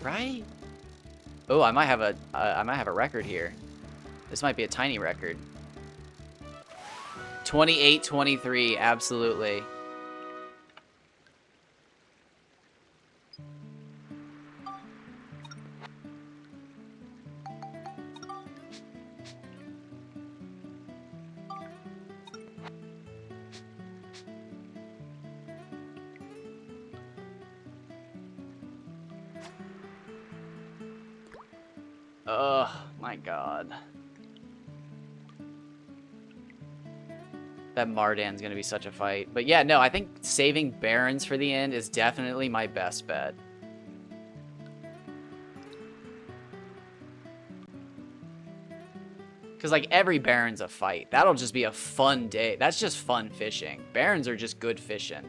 Right? Oh, I might have a record here. This might be a tiny record. 28-23, absolutely. Oh my god. That Mardan's gonna be such a fight. But yeah, no, I think saving Barons for the end is definitely my best bet. Because, like, every Baron's a fight. That'll just be a fun day. That's just fun fishing. Barons are just good fishing.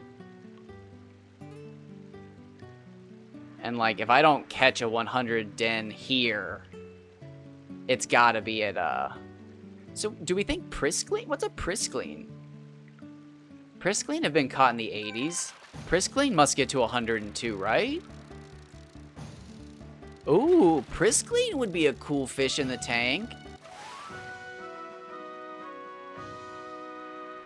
And, like, if I don't catch a 100 den here, it's gotta be at, So, do we think Priscline? What's a Priscline? Priscline have been caught in the 80s. Priscline must get to 102, right? Ooh, Priscline would be a cool fish in the tank.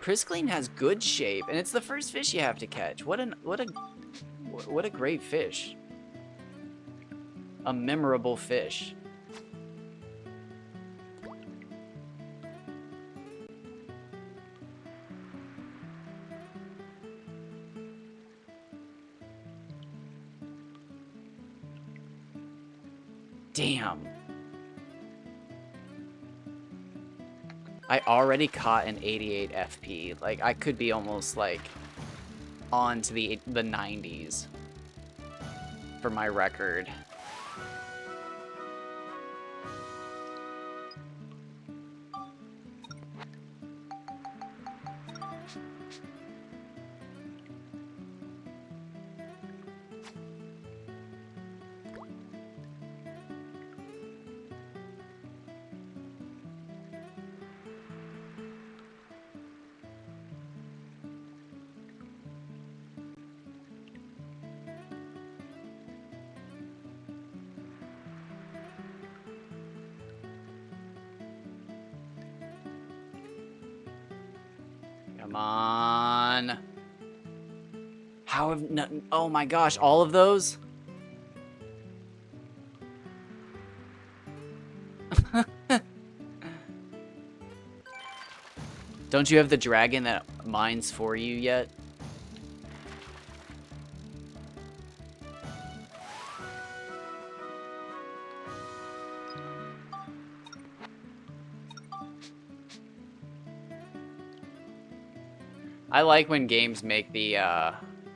Priscline has good shape, and it's the first fish you have to catch. What a great fish. A memorable fish. Damn. I already caught an 88 FP. Like, I could be almost, like, on to the 90s for my record. Come on. How have nothing? Oh my gosh, all of those? Don't you have the dragon that mines for you yet? I like when games make the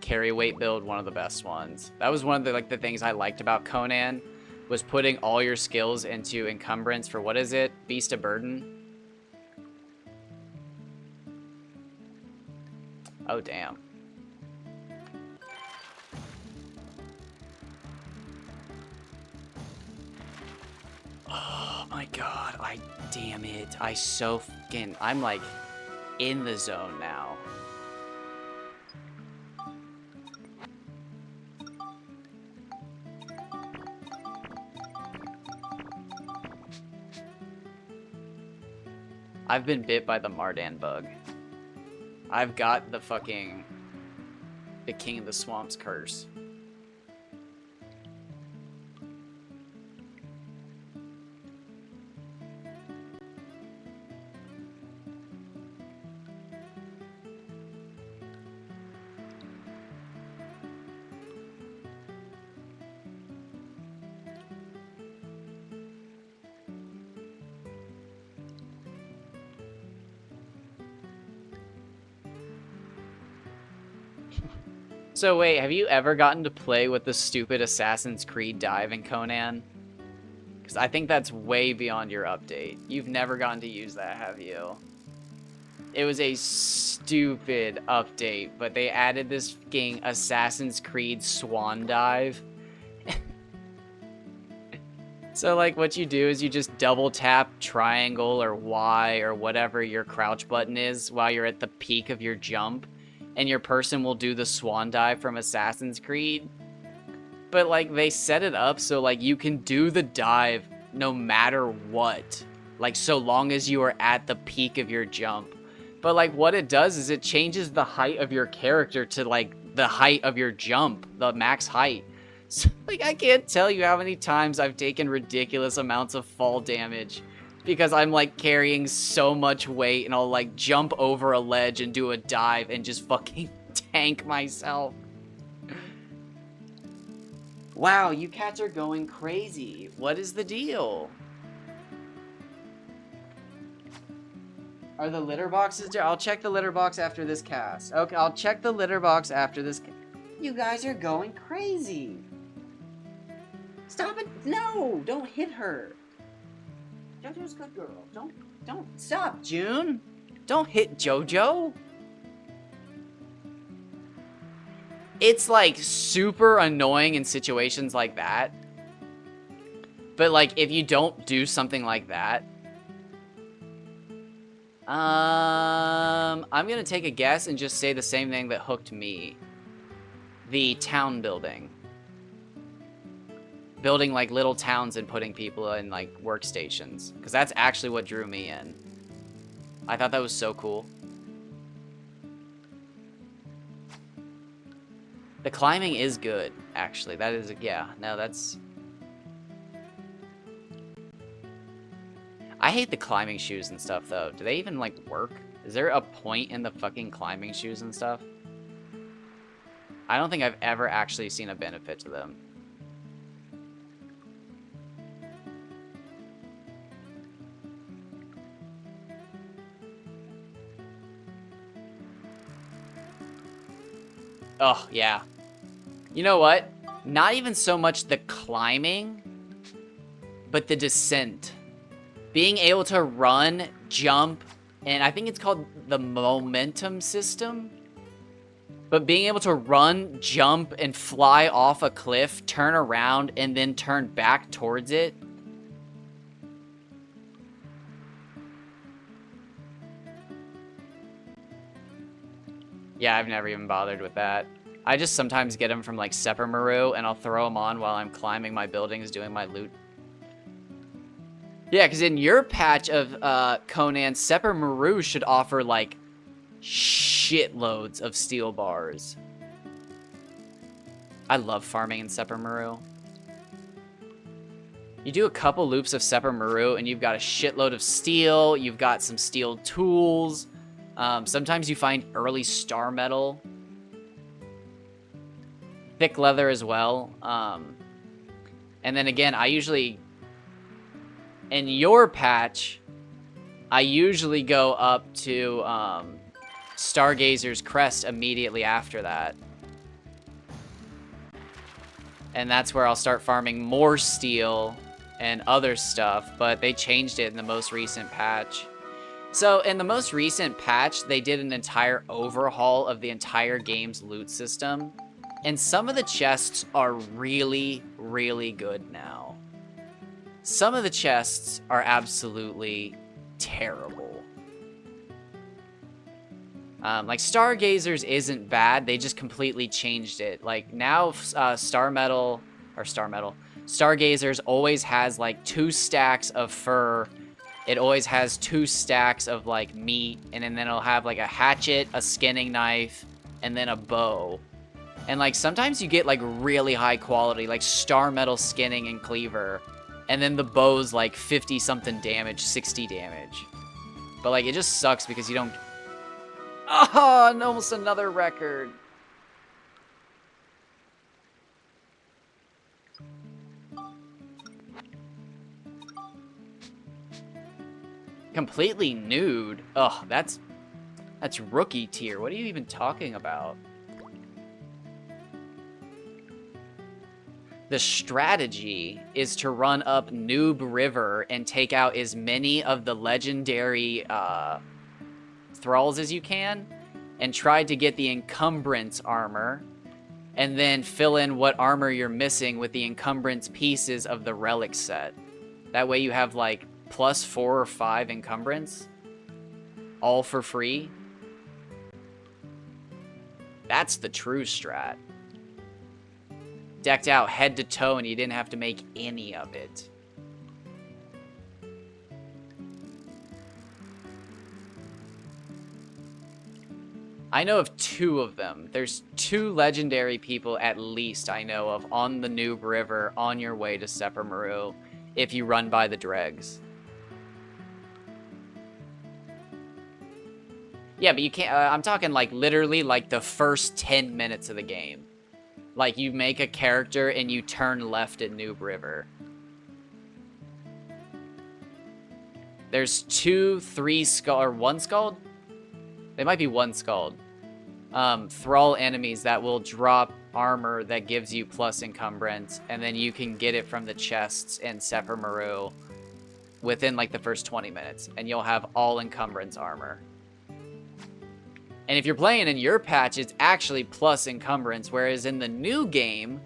carry weight build one of the best ones. That was one of the things I liked about Conan, was putting all your skills into encumbrance for, what is it? Beast of Burden? Oh, damn. Oh my god, damn it. I'm like in the zone now. I've been bit by the Mardan bug. I've got the King of the Swamps curse. So wait, have you ever gotten to play with the stupid Assassin's Creed dive in Conan? Because I think that's way beyond your update. You've never gotten to use that, have you? It was a stupid update, but they added this fucking Assassin's Creed swan dive. So like what you do is you just double tap triangle or Y or whatever your crouch button is while you're at the peak of your jump, and your person will do the swan dive from Assassin's Creed. But like they set it up so like you can do the dive no matter what, like so long as you are at the peak of your jump. But like what it does is it changes the height of your character to like the height of your jump, the max height. So, like I can't tell you how many times I've taken ridiculous amounts of fall damage because I'm like carrying so much weight, and I'll like jump over a ledge and do a dive and just fucking tank myself. Wow, you cats are going crazy. What is the deal? Are the litter boxes there? I'll check the litter box after this cast. Okay, I'll check the litter box after this. You guys are going crazy. Stop it. No, don't hit her. JoJo's a good girl. Don't stop, June. Don't hit JoJo. It's like super annoying in situations like that. But like if you don't do something like that, I'm gonna take a guess and just say the same thing that hooked me. The town building. Building like little towns and putting people in like workstations, because that's actually what drew me in. I thought that was so cool. The climbing is good, actually. That is, yeah, no, that's... I hate the climbing shoes and stuff, though. Do they even, like, work? Is there a point in the fucking climbing shoes and stuff? I don't think I've ever actually seen a benefit to them. Oh, yeah. You know what? Not even so much the climbing, but the descent. Being able to run, jump, and I think it's called the momentum system. But being able to run, jump, and fly off a cliff, turn around, and then turn back towards it. Yeah, I've never even bothered with that. I just sometimes get them from like Seppermaru, and I'll throw them on while I'm climbing my buildings, doing my loot. Yeah, because in your patch of Conan, Seppermaru should offer like shitloads of steel bars. I love farming in Sepper Maru. You do a couple loops of Sepper Maru and you've got a shitload of steel. You've got some steel tools. Sometimes you find early star metal. Thick leather as well. And then again, I usually... In your patch, I usually go up to Stargazer's Crest immediately after that. And that's where I'll start farming more steel and other stuff, but they changed it in the most recent patch. So in the most recent patch, they did an entire overhaul of the entire game's loot system. And some of the chests are really, really good now. Some of the chests are absolutely terrible. Like Stargazers isn't bad, they just completely changed it. Like now Stargazers always has like 2 stacks of fur. It always has 2 stacks of like meat, and then it'll have like a hatchet, a skinning knife, and then a bow. And like sometimes you get like really high quality, like star metal skinning and cleaver, and then the bow's like 50 something damage, 60 damage. But like it just sucks because you don't... Oh, and almost another record. Completely nude. Ugh, that's rookie tier. What are you even talking about? The strategy is to run up Noob River and take out as many of the legendary thralls as you can, and try to get the encumbrance armor, and then fill in what armor you're missing with the encumbrance pieces of the relic set. That way you have like +4 or 5 encumbrance, all for free. That's the true strat. Decked out head to toe and you didn't have to make any of it. I know of 2 of them. There's 2 legendary people at least I know of on the Noob River on your way to Sepper Maru if you run by the dregs. Yeah, but you can't... I'm talking like literally like the first 10 minutes of the game. Like you make a character and you turn left at Noob River. There's 2, 3 Scald... or 1 Scald? They might be 1 Scald. Thrall enemies that will drop armor that gives you plus encumbrance, and then you can get it from the chests in Sepper Maru within like the first 20 minutes, and you'll have all encumbrance armor. And if you're playing in your patch, it's actually plus encumbrance, whereas in the new game,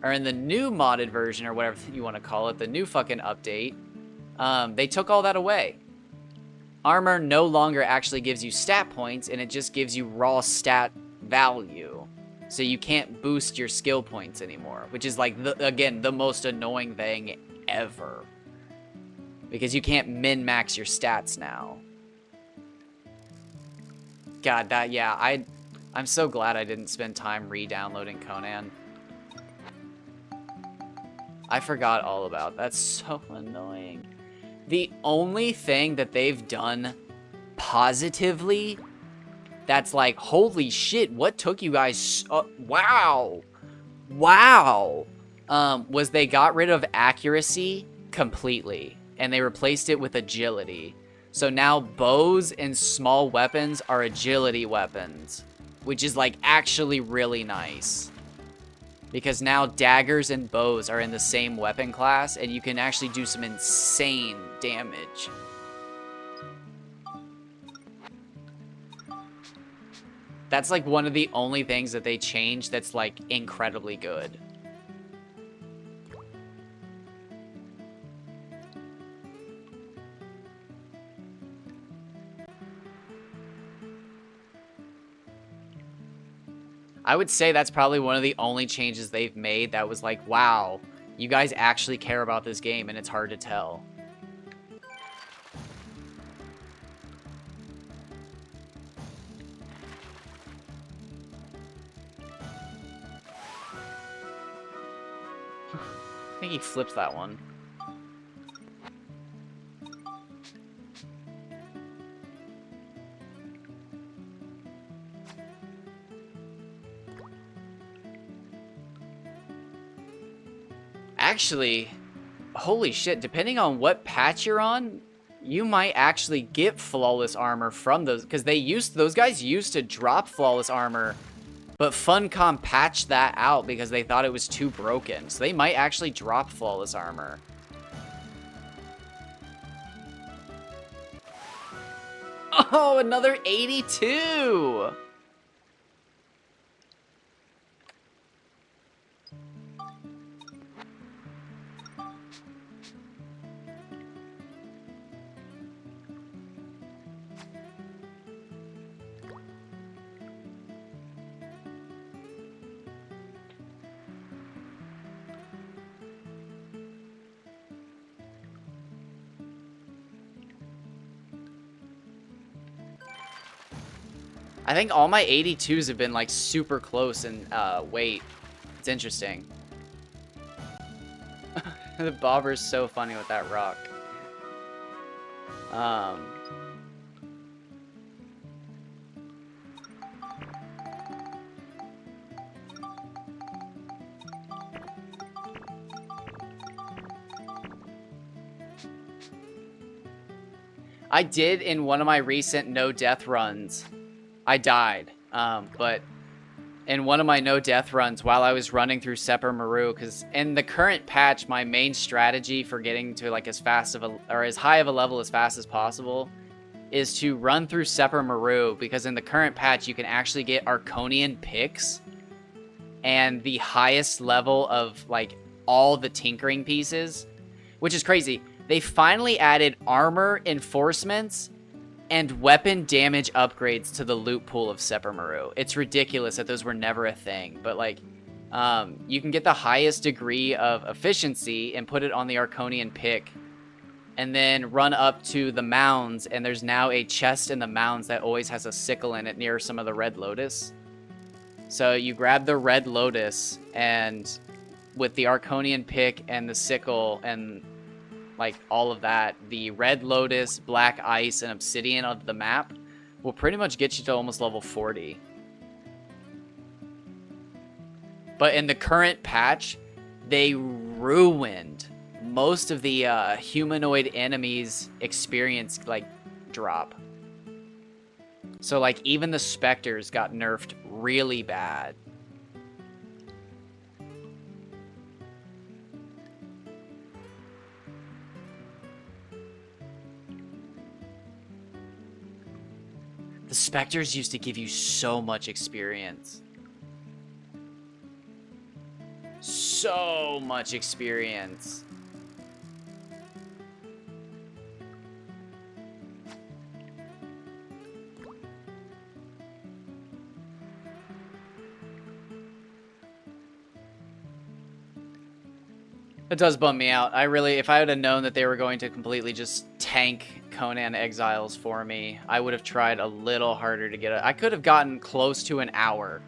or in the new modded version, or whatever you want to call it, the new fucking update, they took all that away. Armor no longer actually gives you stat points, and it just gives you raw stat value. So you can't boost your skill points anymore, which is like, again, the most annoying thing ever. Because you can't min-max your stats now. God, yeah, I'm so glad I didn't spend time re-downloading Conan. I forgot all about that. That's so annoying. The only thing that they've done positively that's like, holy shit, what took you guys... wow. Wow. Was they got rid of accuracy completely, and they replaced it with agility. So now bows and small weapons are agility weapons, which is like actually really nice. Because now daggers and bows are in the same weapon class, and you can actually do some insane damage. That's like one of the only things that they changed that's like incredibly good. I would say that's probably one of the only changes they've made that was like, wow, you guys actually care about this game, and it's hard to tell. think he flips that one. Actually, holy shit, depending on what patch you're on, you might actually get flawless armor from those, because those guys used to drop flawless armor, but Funcom patched that out because they thought it was too broken. So they might actually drop flawless armor. Oh, another 82! I think all my 82s have been like super close in weight. It's interesting. The bobber's so funny with that rock. I did in one of my recent no death runs. I died, but in one of my no death runs while I was running through Sepper Maru, because in the current patch, my main strategy for getting to like as fast of a or as high of a level as fast as possible is to run through Sepper Maru, because in the current patch you can actually get Arconian picks and the highest level of like all the tinkering pieces, which is crazy. They finally added armor enforcements and weapon damage upgrades to the loot pool of Sepper Maru. It's ridiculous that those were never a thing, but like, you can get the highest degree of efficiency and put it on the Arconian pick, and then run up to the mounds, and there's now a chest in the mounds that always has a sickle in it near some of the Red Lotus. So you grab the Red Lotus, and with the Arconian pick and the sickle and like all of that, the Red Lotus, Black Ice, and Obsidian of the map will pretty much get you to almost level 40. But in the current patch, they ruined most of the humanoid enemies' experience like drop. So like even the Spectres got nerfed really bad. The Spectres used to give you so much experience. So much experience. It does bum me out. If I would have known that they were going to completely just tank Conan Exiles for me, I would have tried a little harder to get it. I could have gotten close to an hour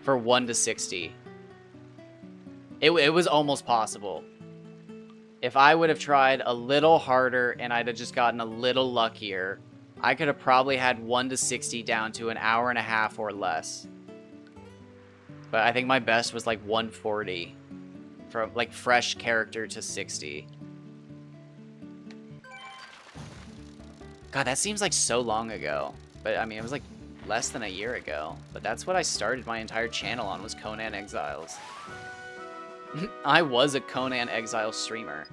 for 1 to 60. It was almost possible. If I would have tried a little harder and I'd have just gotten a little luckier, I could have probably had 1 to 60 down to an hour and a half or less. But I think my best was like 140. From like fresh character to 60. God, that seems like so long ago. But I mean, it was like less than a year ago. But that's what I started my entire channel on, was Conan Exiles. I was a Conan Exiles streamer.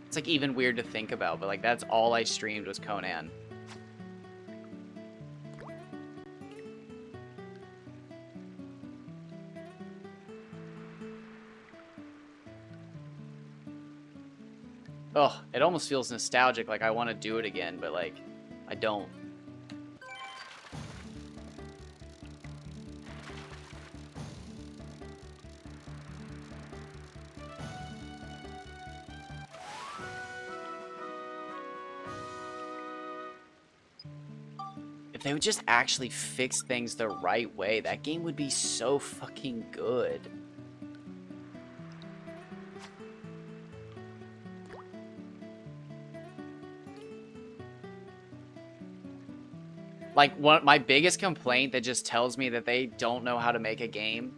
It's like even weird to think about, but like that's all I streamed was Conan. Oh, it almost feels nostalgic, like I want to do it again, but like, I don't. they would just actually fix things the right way, that game would be so fucking good. Like, my biggest complaint that just tells me that they don't know how to make a game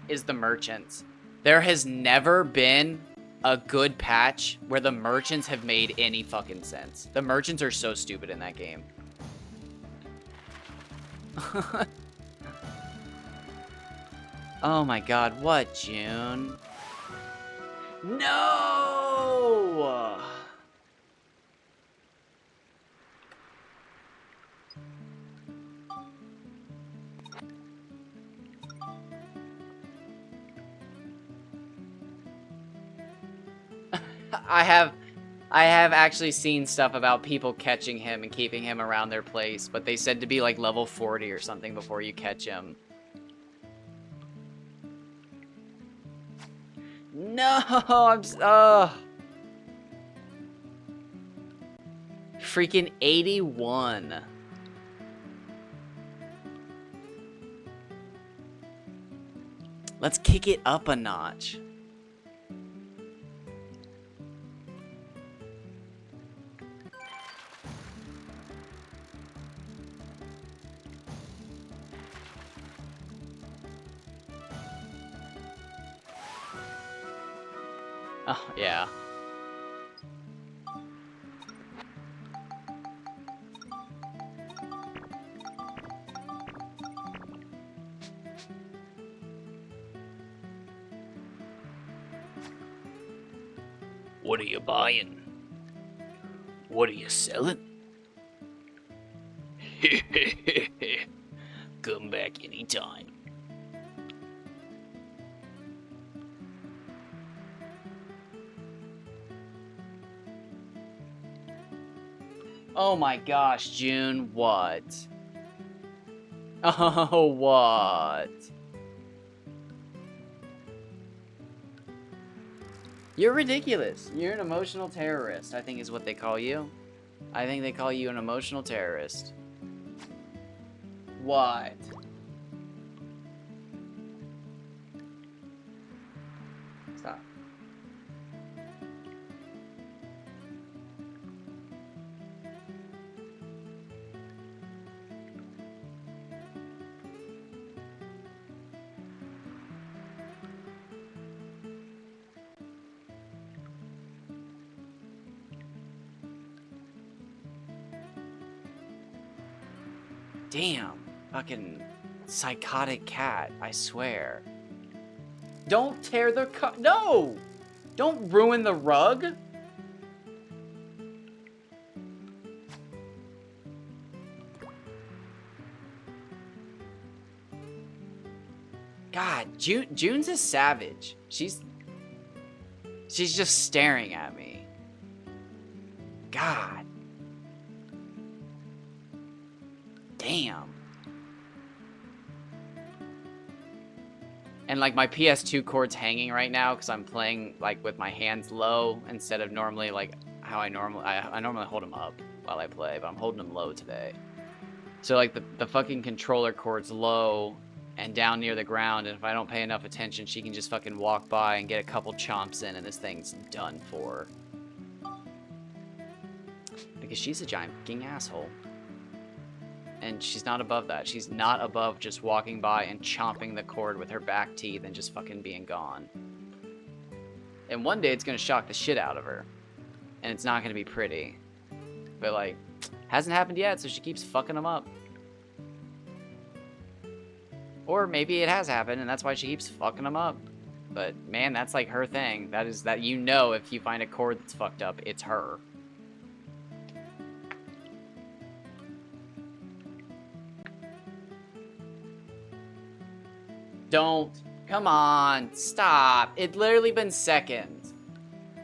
is the merchants. There has never been a good patch where the merchants have made any fucking sense. The merchants are so stupid in that game. Oh my god, what, June? No! I have actually seen stuff about people catching him and keeping him around their place, but they said to be like level 40 or something before you catch him. No, freaking 81. Let's kick it up a notch. Oh, yeah. What are you buying? What are you selling? Come back anytime. Oh my gosh, June, what? Oh, what? You're ridiculous. You're an emotional terrorist, I think is what they call you. I think they call you an emotional terrorist. What? Stop. Damn, fucking psychotic cat, I swear. Don't tear the no! Don't ruin the rug! God, June's a savage. She's just staring at me. God. Damn. And like my PS2 cord's hanging right now because I'm playing like with my hands low instead of normally like how I normally hold them up while I play, but I'm holding them low today. So like the fucking controller cord's low and down near the ground, and if I don't pay enough attention, she can just fucking walk by and get a couple chomps in and this thing's done for. Because she's a giant fucking asshole. And she's not above that. She's not above just walking by and chomping the cord with her back teeth and just fucking being gone. And one day it's gonna shock the shit out of her. And it's not gonna be pretty. But like, hasn't happened yet, so she keeps fucking them up. Or maybe it has happened and that's why she keeps fucking them up. But man, that's like her thing. That is that, you know, if you find a cord that's fucked up, it's her. Don't. Come on. Stop. It's literally been seconds.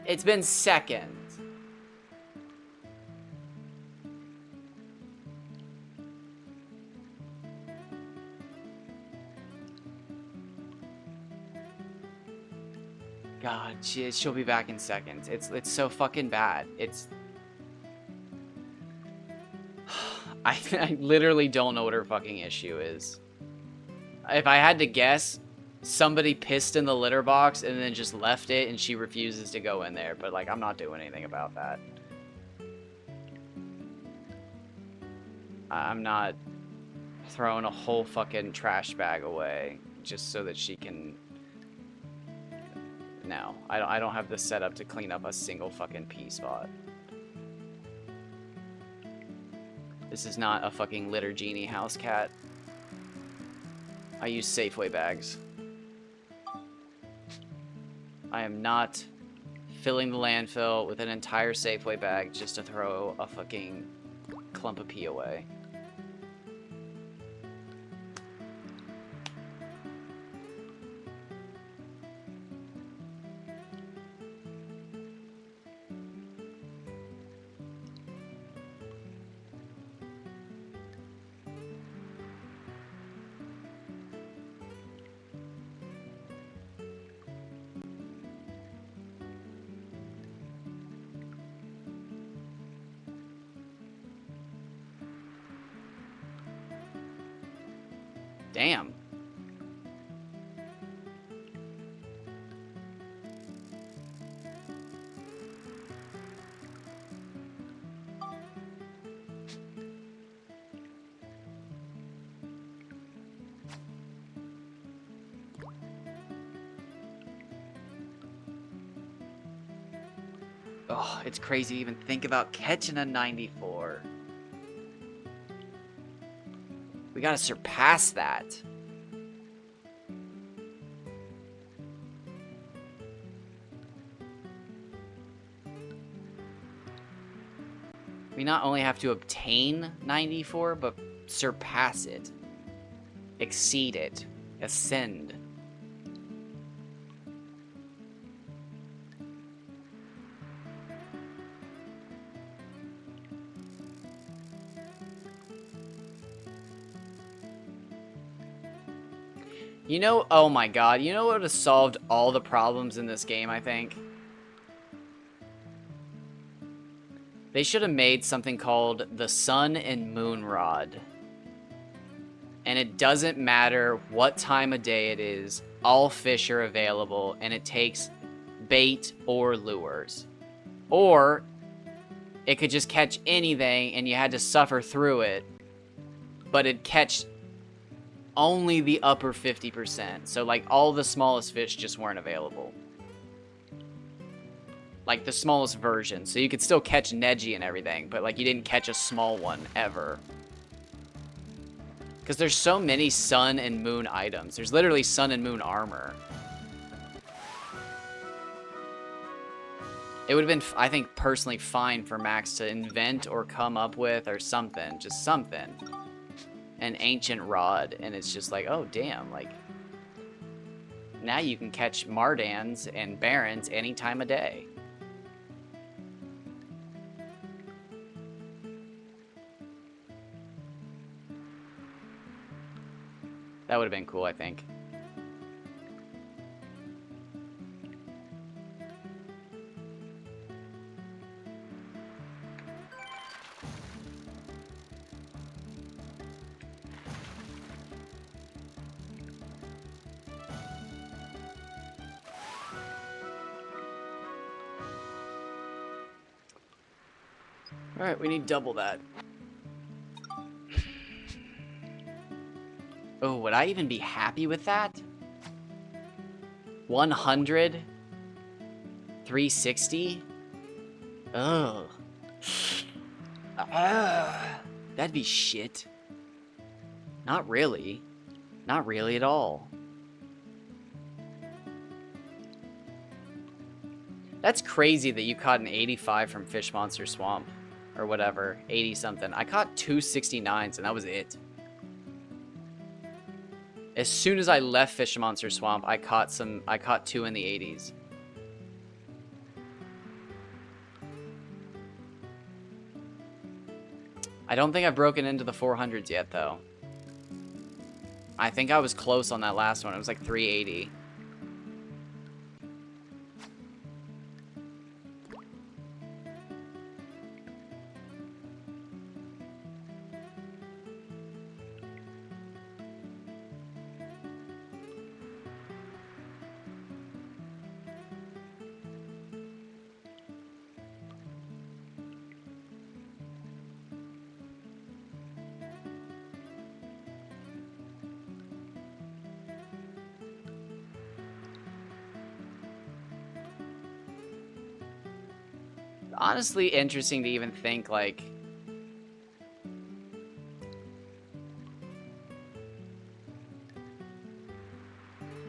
It's been seconds. God, she'll be back in seconds. It's so fucking bad. I literally don't know what her fucking issue is. If I had to guess, somebody pissed in the litter box and then just left it and she refuses to go in there. But, like, I'm not doing anything about that. I'm not throwing a whole fucking trash bag away just so that she can... No, I don't have the setup to clean up a single fucking pee spot. This is not a fucking litter genie house cat. I use Safeway bags. I am not filling the landfill with an entire Safeway bag just to throw a fucking clump of pee away. Damn. Oh, it's crazy to even think about catching a 94. We gotta surpass that. We not only have to obtain 94, but surpass it. Exceed it. Ascend. You know, oh my god, you know what would have solved all the problems in this game, I think? They should have made something called the Sun and Moon Rod. And it doesn't matter what time of day it is, all fish are available, and it takes bait or lures. Or it could just catch anything and you had to suffer through it, but it'd catch only the upper 50%. So, like, all the smallest fish just weren't available. Like, the smallest version. So you could still catch Neji and everything, but, like, you didn't catch a small one ever. Because there's so many sun and moon items. There's literally sun and moon armor. It would have been, I think, personally fine for Max to invent or come up with or something. Just something. An ancient rod, and it's just like, oh damn, like now you can catch Mardans and Barons any time of day. That would have been cool, I think. Alright, we need double that. Oh, would I even be happy with that? 100? 360? Ugh. That'd be shit. Not really. Not really at all. That's crazy that you caught an 85 from Fish Monster Swamp. Or whatever, 80 something. I caught 2 69s and that was it. As soon as I left Fish Monster Swamp, I caught 2 in the 80s. I don't think I've broken into the 400s yet though. I think I was close on that last one. It was like 380. Honestly, interesting to even think, like...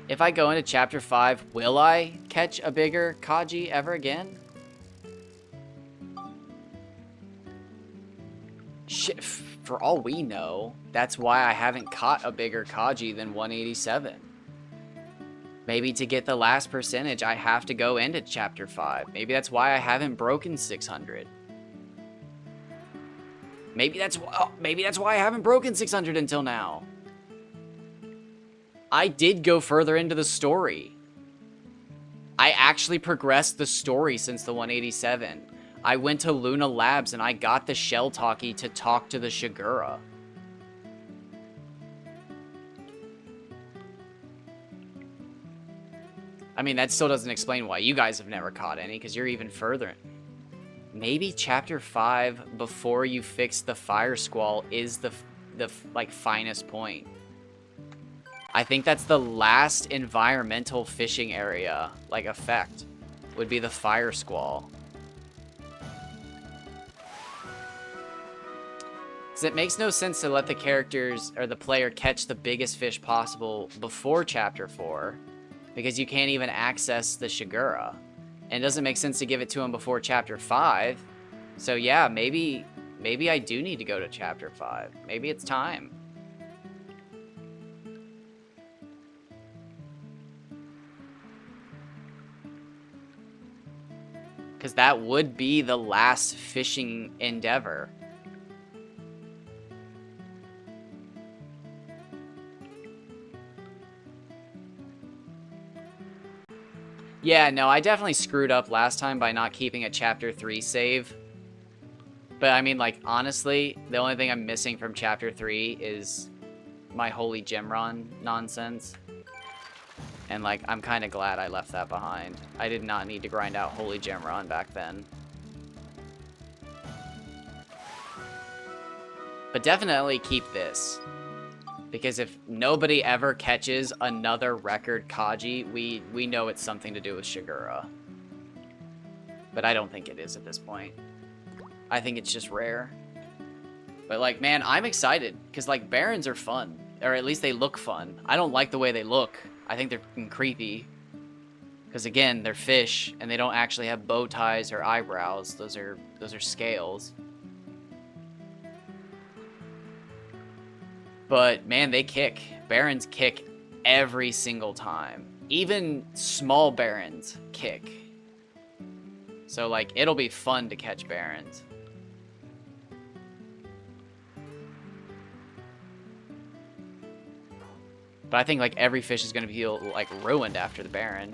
If I go into Chapter 5, will I catch a bigger Kaji ever again? Shit, for all we know, that's why I haven't caught a bigger Kaji than 187. Maybe to get the last percentage, I have to go into Chapter 5. Maybe that's why I haven't broken 600. Maybe that's why I haven't broken 600 until now. I did go further into the story. I actually progressed the story since the 187. I went to Luna Labs and I got the Shell Talkie to talk to the Shigura. I mean, that still doesn't explain why you guys have never caught any, because you're even further. Maybe Chapter 5, before you fix the Fire Squall, is the like, finest point. I think that's the last environmental fishing area, like, effect, would be the Fire Squall. Because it makes no sense to let the characters, or the player, catch the biggest fish possible before Chapter 4, because you can't even access the Shigura. And it doesn't make sense to give it to him before Chapter 5. So yeah, maybe I do need to go to Chapter 5. Maybe it's time. Because that would be the last fishing endeavor. Yeah, no, I definitely screwed up last time by not keeping a Chapter 3 save. But I mean, like, honestly, the only thing I'm missing from Chapter 3 is my Holy Gemron nonsense. And, like, I'm kind of glad I left that behind. I did not need to grind out Holy Gemron back then. But definitely keep this. Because if nobody ever catches another record Kaji, we know it's something to do with Shigura. But I don't think it is at this point. I think it's just rare. But, like, man, I'm excited. Because, like, Barons are fun. Or at least they look fun. I don't like the way they look. I think they're creepy. Because, again, they're fish. And they don't actually have bow ties or eyebrows. Those are scales. But, man, they kick. Barons kick every single time. Even small Barons kick. So, like, it'll be fun to catch Barons. But I think, like, every fish is going to feel, like, ruined after the Baron.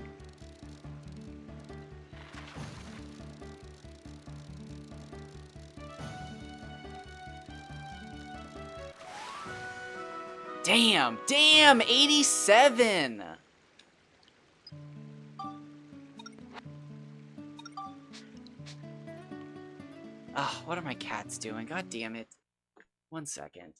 Damn! Damn! 87! Ah, what are my cats doing? God damn it. 1 second.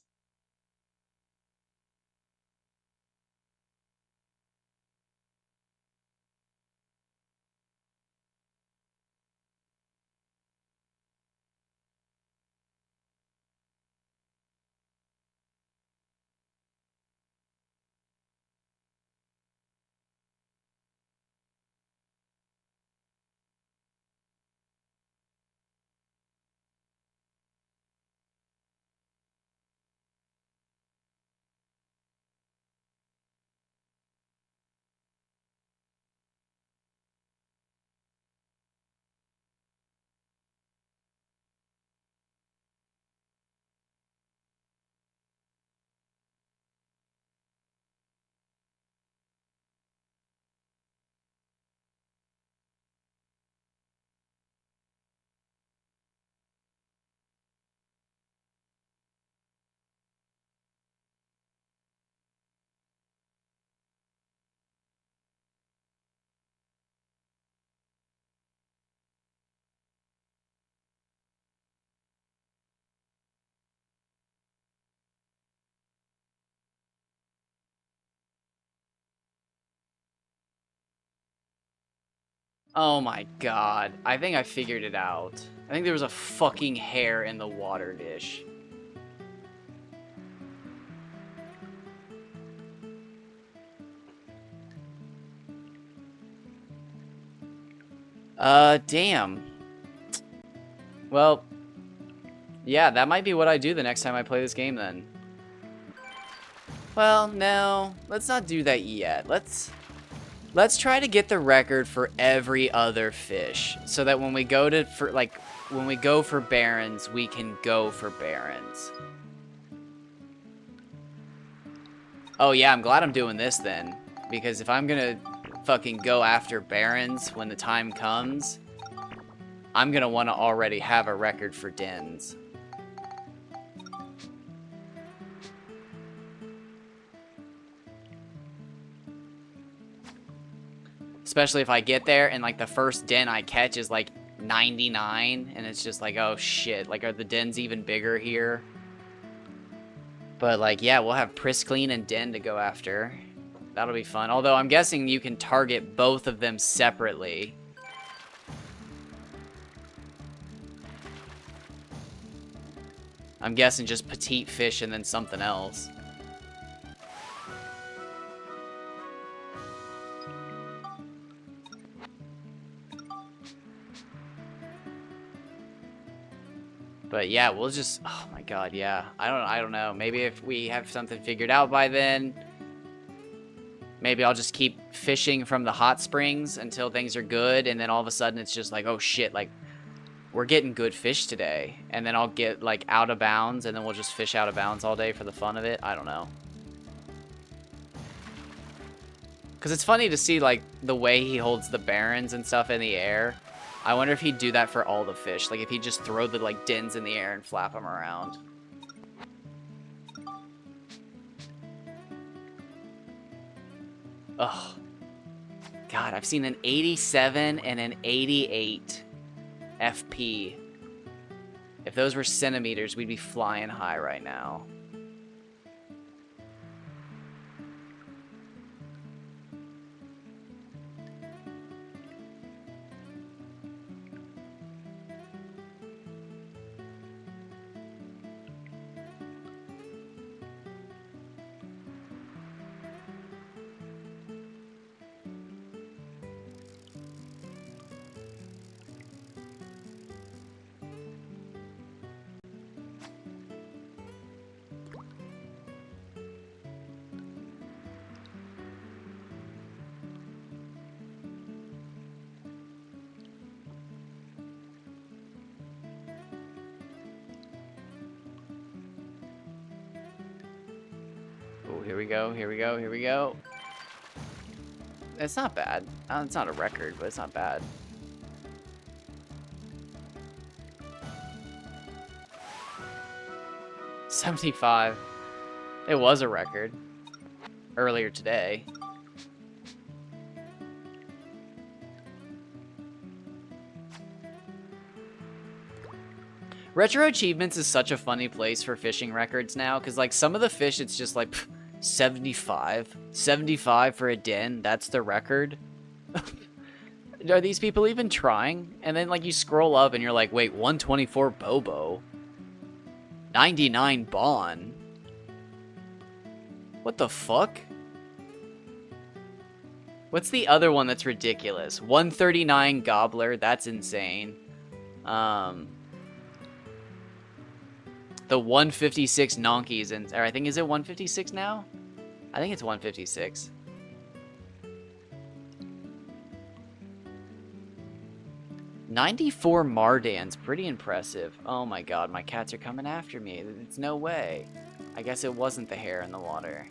Oh my god. I think I figured it out. I think there was a fucking hair in the water dish. Damn. Well, yeah, that might be what I do the next time I play this game then. Well, no, let's not do that yet. Let's try to get the record for every other fish, so that when we go for Barrens, we can go for Barrens. Oh yeah, I'm glad I'm doing this then, because if I'm gonna fucking go after Barrens when the time comes, I'm gonna want to already have a record for dens. Especially if I get there and like the first den I catch is like 99 and it's just like, oh shit, like are the dens even bigger here? But like, yeah, we'll have Priscline and Den to go after. That'll be fun. Although I'm guessing you can target both of them separately. I'm guessing just petite fish and then something else. But yeah, we'll just, oh my god, yeah. I don't know. Maybe if we have something figured out by then, maybe I'll just keep fishing from the hot springs until things are good, and then all of a sudden it's just like, oh shit, like we're getting good fish today. And then I'll get like out of bounds, and then we'll just fish out of bounds all day for the fun of it. I don't know. Because it's funny to see like the way he holds the Barrens and stuff in the air. I wonder if he'd do that for all the fish. Like if he'd just throw the like dens in the air and flap them around. Ugh. God, I've seen an 87 and an 88 FP. If those were centimeters, we'd be flying high right now. Oh, here we go, here we go, here we go. It's not bad. It's not a record, but it's not bad. $75. It was a record earlier today. Retro Achievements is such a funny place for fishing records now, because like some of the fish, it's just like 75. 75 for a den, that's the record. Are these people even trying? And then like you scroll up and you're like, wait, 124 Bobo. 99 Bon. What the fuck? What's the other one that's ridiculous? 139 Gobbler, that's insane. The 156 Nonkies, or I think, is it 156 now? I think it's 156. $94 Mardans, pretty impressive. Oh my god, my cats are coming after me. It's no way. I guess it wasn't the hair in the water.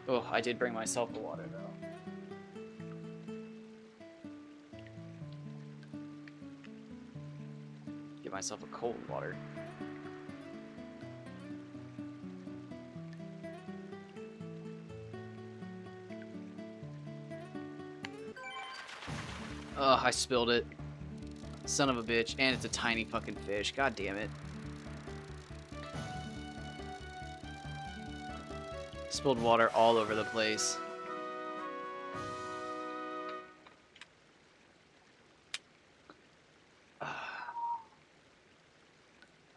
Oh, I did bring myself the water though. Get myself a cold water. Ugh, I spilled it. Son of a bitch. And it's a tiny fucking fish. God damn it. Spilled water all over the place. I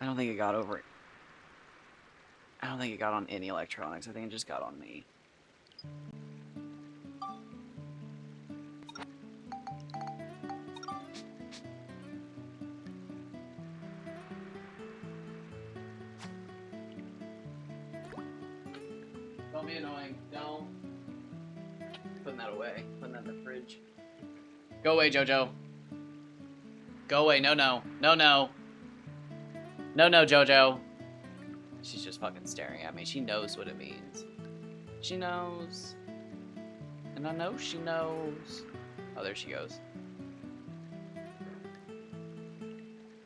don't think it got over it. I don't think it got on any electronics. I think it just got on me. Don't be annoying. Don't. Putting that away. Putting that in the fridge. Go away, Jojo. Go away. No, no. No, no. No, no, Jojo. She's just fucking staring at me. She knows what it means. She knows. And I know she knows. Oh, there she goes.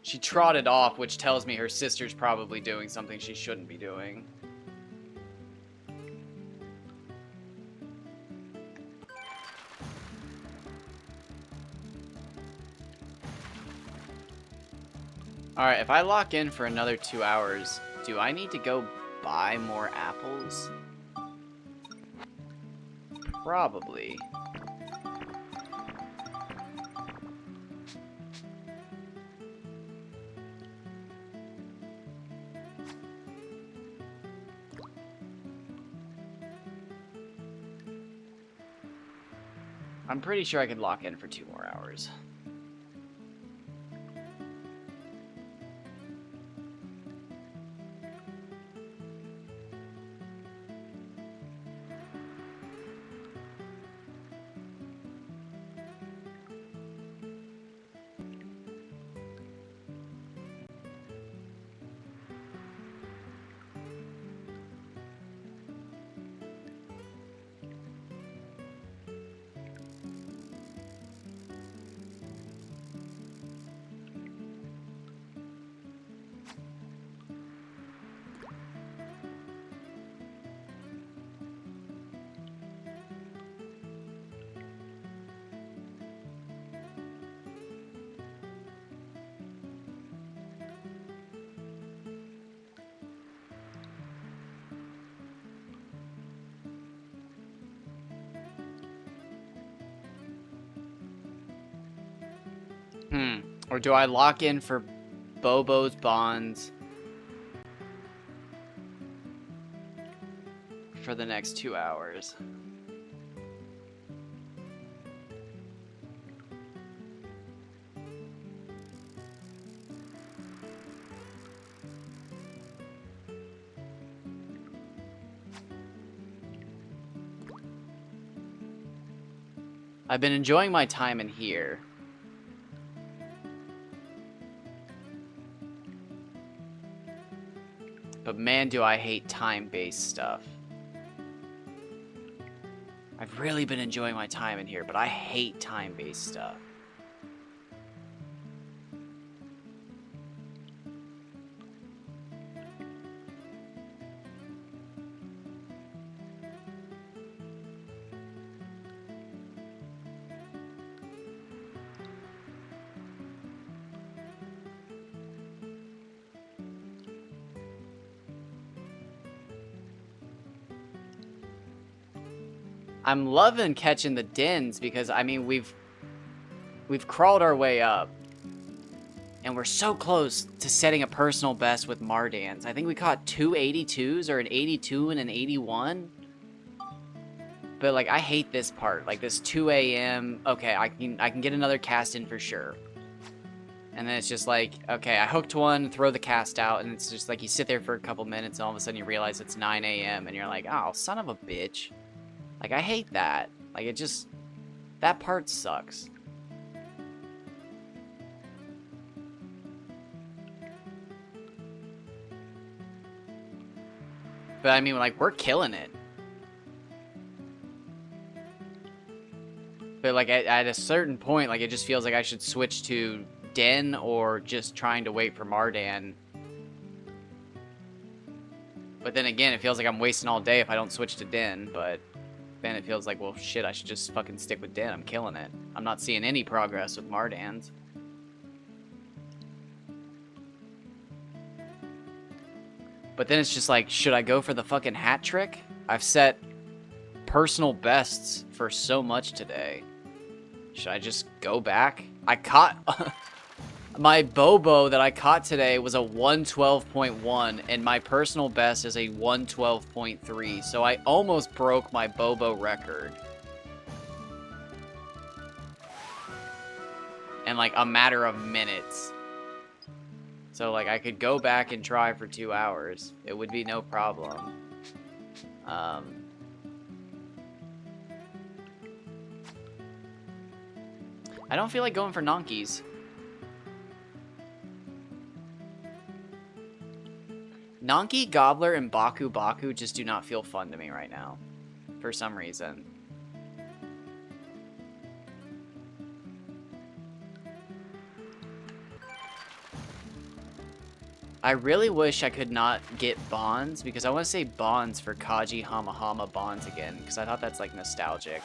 She trotted off, which tells me her sister's probably doing something she shouldn't be doing. Alright, if I lock in for another 2 hours, do I need to go buy more apples? Probably. I'm pretty sure I could lock in for 2 more hours. Or do I lock in for Bobo's bonds for the next 2 hours? I've been enjoying my time in here. But man, do I hate time-based stuff. I've really been enjoying my time in here, but I hate time-based stuff. I'm loving catching the dens because, I mean, we've crawled our way up. And we're so close to setting a personal best with Mardans. I think we caught 2 82s or an 82 and an 81. But, like, I hate this part. Like, this 2 a.m. Okay, I can get another cast in for sure. And then it's just like, okay, I hooked one, throw the cast out, and it's just like you sit there for a couple minutes and all of a sudden you realize it's 9 a.m. and you're like, oh, son of a bitch. Like, I hate that. Like, it just... That part sucks. But, I mean, like, we're killing it. But, like, at a certain point, like, it just feels like I should switch to Den or just trying to wait for Mardan. But then again, it feels like I'm wasting all day if I don't switch to Den, but... Then it feels like, well, shit, I should just fucking stick with Den. I'm killing it. I'm not seeing any progress with Mardans. But then it's just like, should I go for the fucking hat trick? I've set personal bests for so much today. Should I just go back? I caught... my Bobo that I caught today was a 112.1, and my personal best is a 112.3, so I almost broke my Bobo record. In like a matter of minutes. So like I could go back and try for 2 hours. It would be no problem. I don't feel like going for Nonkies. Nonki, Gobbler, and Baku Baku just do not feel fun to me right now. For some reason. I really wish I could not get Bonds, because I want to say Bonds for Kaji Hamahama Bonds again, because I thought that's like nostalgic.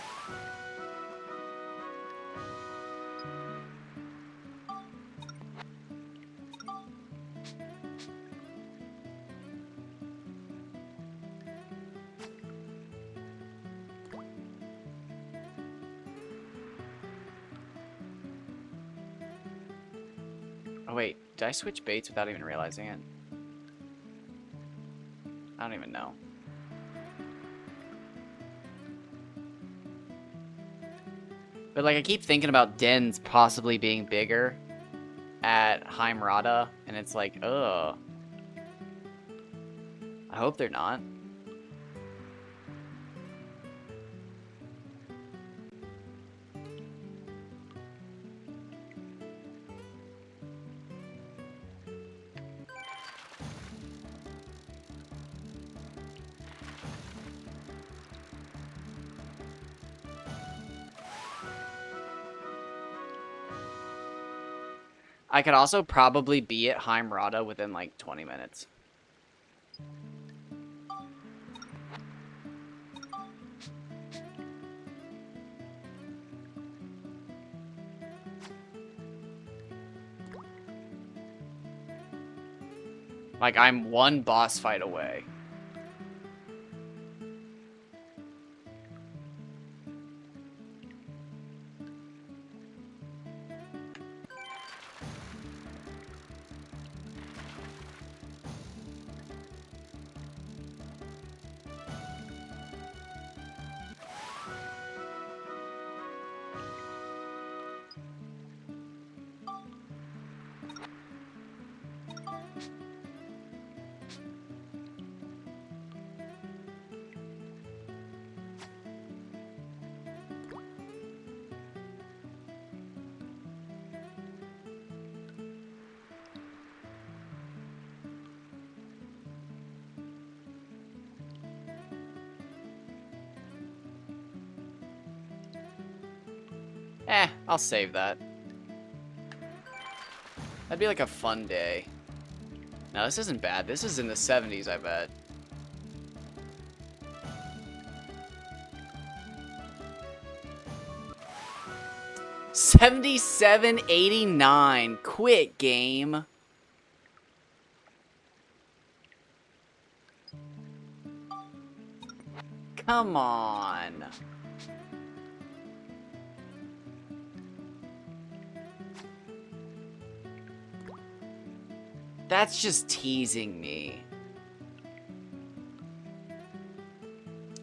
Oh wait, did I switch baits without even realizing it? I don't even know. But like I keep thinking about dens possibly being bigger at Heimrada, and it's like, ugh. I hope they're not. I could also probably be at Heimrada within like 20 minutes. Like, I'm one boss fight away. I'll save that. That'd be like a fun day. No, this isn't bad. This is in the 70s, I bet. $77.89. Quit, game. Come on. That's just teasing me.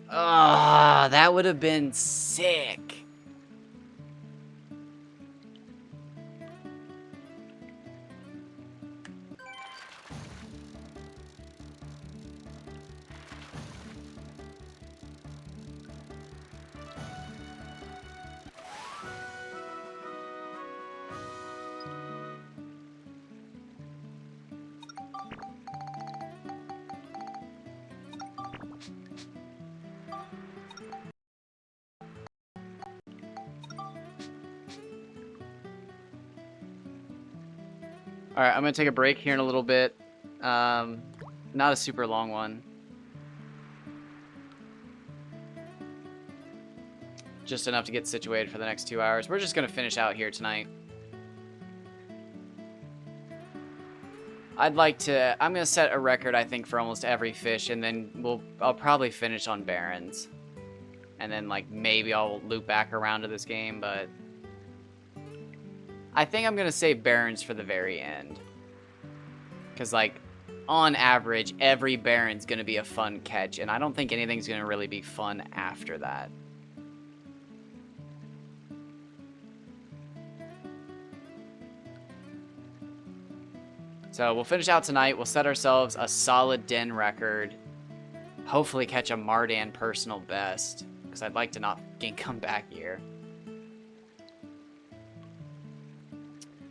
Ah, that would have been sick. Alright, I'm going to take a break here in a little bit. Not a super long one. Just enough to get situated for the next 2 hours. We're just going to finish out here tonight. I'd like to... I'm going to set a record, I think, for almost every fish, and then I'll probably finish on Barrens. And then, like, maybe I'll loop back around to this game, but... I think I'm going to save Barrens for the very end. Because, like, on average, every Baron's going to be a fun catch, and I don't think anything's going to really be fun after that. So we'll finish out tonight. We'll set ourselves a solid den record. Hopefully catch a Mardan personal best, because I'd like to not come back here.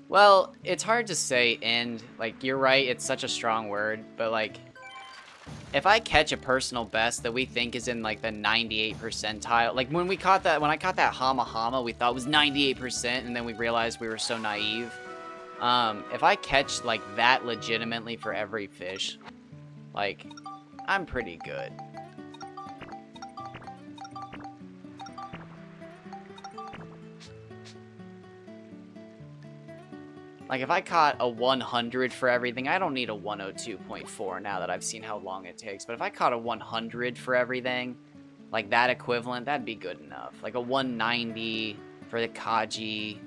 Well, it's hard to say end. Like, you're right, it's such a strong word, but like, if I catch a personal best that we think is in like the 98th percentile, like when I caught that Hama Hama, we thought was 98%, and then we realized we were so naive. If I catch like that legitimately for every fish, like, I'm pretty good. Like, if I caught a 100 for everything, I don't need a 102.4 now that I've seen how long it takes. But if I caught a 100 for everything, like that equivalent, that'd be good enough. Like a 190 for the Kaji,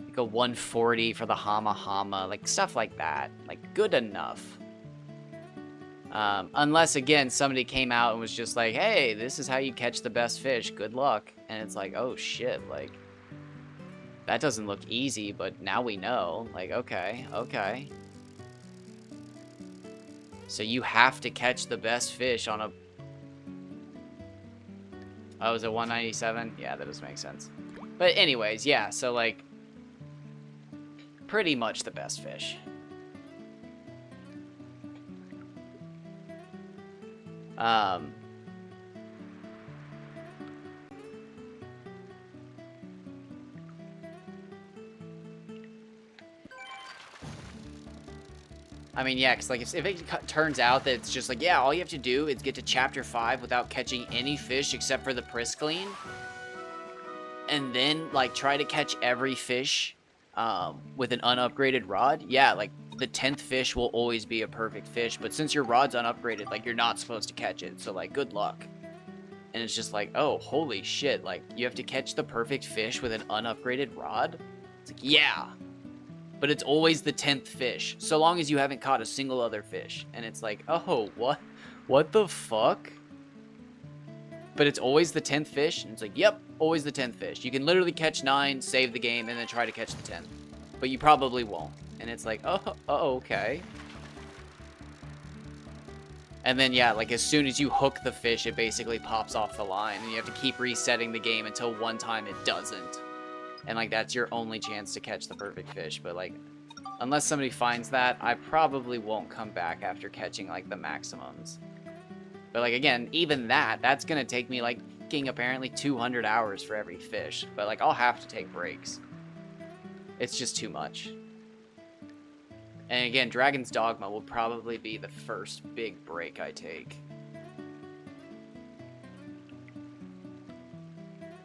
like a 140 for the Hama Hama, like stuff like that. Like, good enough. Unless, again, somebody came out and was just like, hey, this is how you catch the best fish. Good luck. And it's like, oh, shit, like... That doesn't look easy, but now we know. Like, okay, okay. So you have to catch the best fish on a... Oh, is it 197? Yeah, that does make sense. But anyways, yeah, so like... Pretty much the best fish. I mean, yeah, because like if it turns out that it's just like, yeah, all you have to do is get to chapter 5 without catching any fish except for the Priscaline, and then like try to catch every fish with an unupgraded rod, yeah, like the 10th fish will always be a perfect fish, but since your rod's unupgraded, like you're not supposed to catch it, so like good luck. And it's just like, oh, holy shit, like you have to catch the perfect fish with an unupgraded rod? It's like, yeah. But it's always the 10th fish, so long as you haven't caught a single other fish. And it's like, oh, what? What the fuck? But it's always the 10th fish, and it's like, yep, always the 10th fish. You can literally catch 9, save the game, and then try to catch the 10th. But you probably won't. And it's like, oh, okay. And then, yeah, like as soon as you hook the fish, it basically pops off the line, and you have to keep resetting the game until one time it doesn't. And, like, that's your only chance to catch the perfect fish. But, like, unless somebody finds that, I probably won't come back after catching, like, the maximums. But, like, again, even that's gonna take me, like, apparently 200 hours for every fish. But, like, I'll have to take breaks. It's just too much. And, again, Dragon's Dogma will probably be the first big break I take.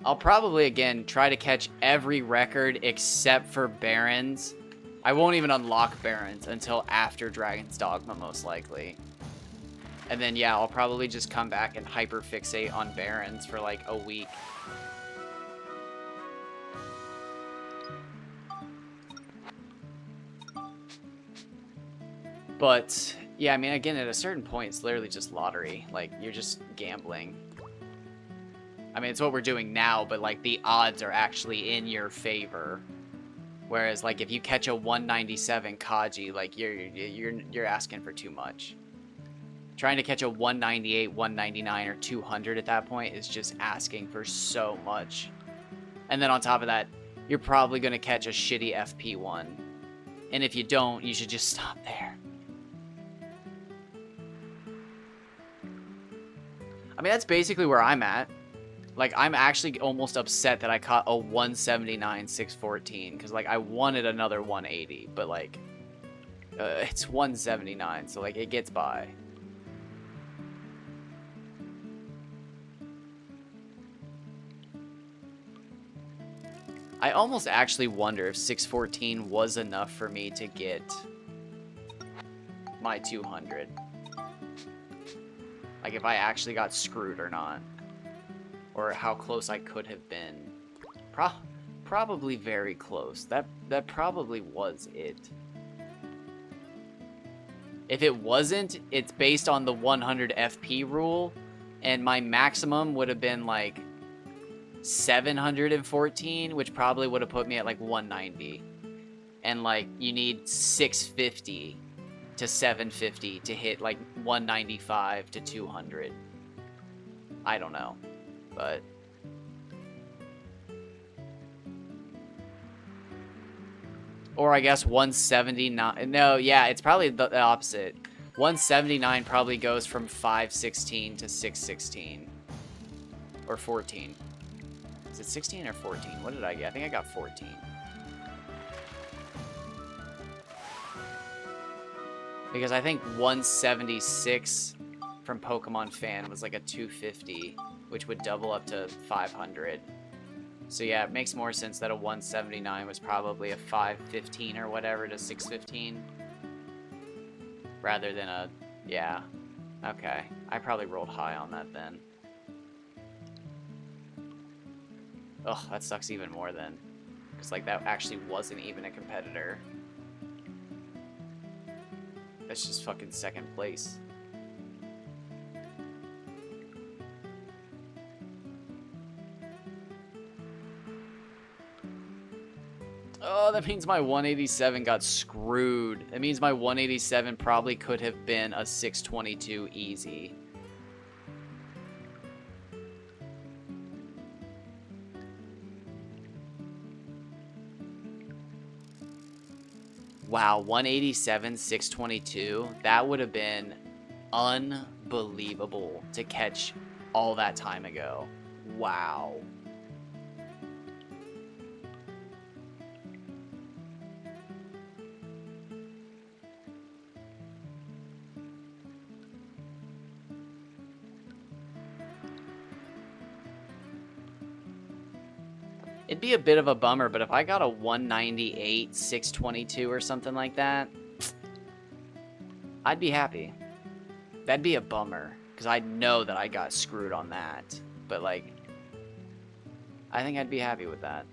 I'll probably, again, try to catch every record except for Barons. I won't even unlock Barons until after Dragon's Dogma, most likely. And then, yeah, I'll probably just come back and hyperfixate on Barons for, like, a week. But, yeah, I mean, again, at a certain point, it's literally just lottery. Like, you're just gambling. I mean, it's what we're doing now, but, like, the odds are actually in your favor. Whereas, like, if you catch a 197 Kaji, like, you're asking for too much. Trying to catch a 198, 199, or 200 at that point is just asking for so much. And then on top of that, you're probably going to catch a shitty FP1. And if you don't, you should just stop there. I mean, that's basically where I'm at. Like, I'm actually almost upset that I caught a 179 614, because, like, I wanted another 180, but, like, it's 179, so, like, it gets by. I almost actually wonder if 614 was enough for me to get my 200. Like, if I actually got screwed or not. Or how close I could have been. Probably very close. That probably was it. If it wasn't, it's based on the 100 FP rule, and my maximum would have been like 714, which probably would have put me at like 190. And like you need 650 to 750 to hit like 195 to 200. I don't know, but or I guess 179. No, yeah, it's probably the opposite. 179 probably goes from 516 to 616. Or 14. Is it 16 or 14? What did I get? I think I got 14. Because I think 176 from Pokemon Fan was like a 250, which would double up to 500. So yeah, it makes more sense that a 179 was probably a 515 or whatever to 615. Rather than a... yeah. Okay. I probably rolled high on that then. Ugh, that sucks even more then. Because like that actually wasn't even a competitor. That's just fucking second place. Oh, that means my 187 got screwed. That means my 187 probably could have been a 622 easy. Wow, 187, 622. That would have been unbelievable to catch all that time ago. Wow. It'd be a bit of a bummer, but if I got a 198, 622 or something like that, I'd be happy. That'd be a bummer, because I know that I got screwed on that. But, like, I think I'd be happy with that.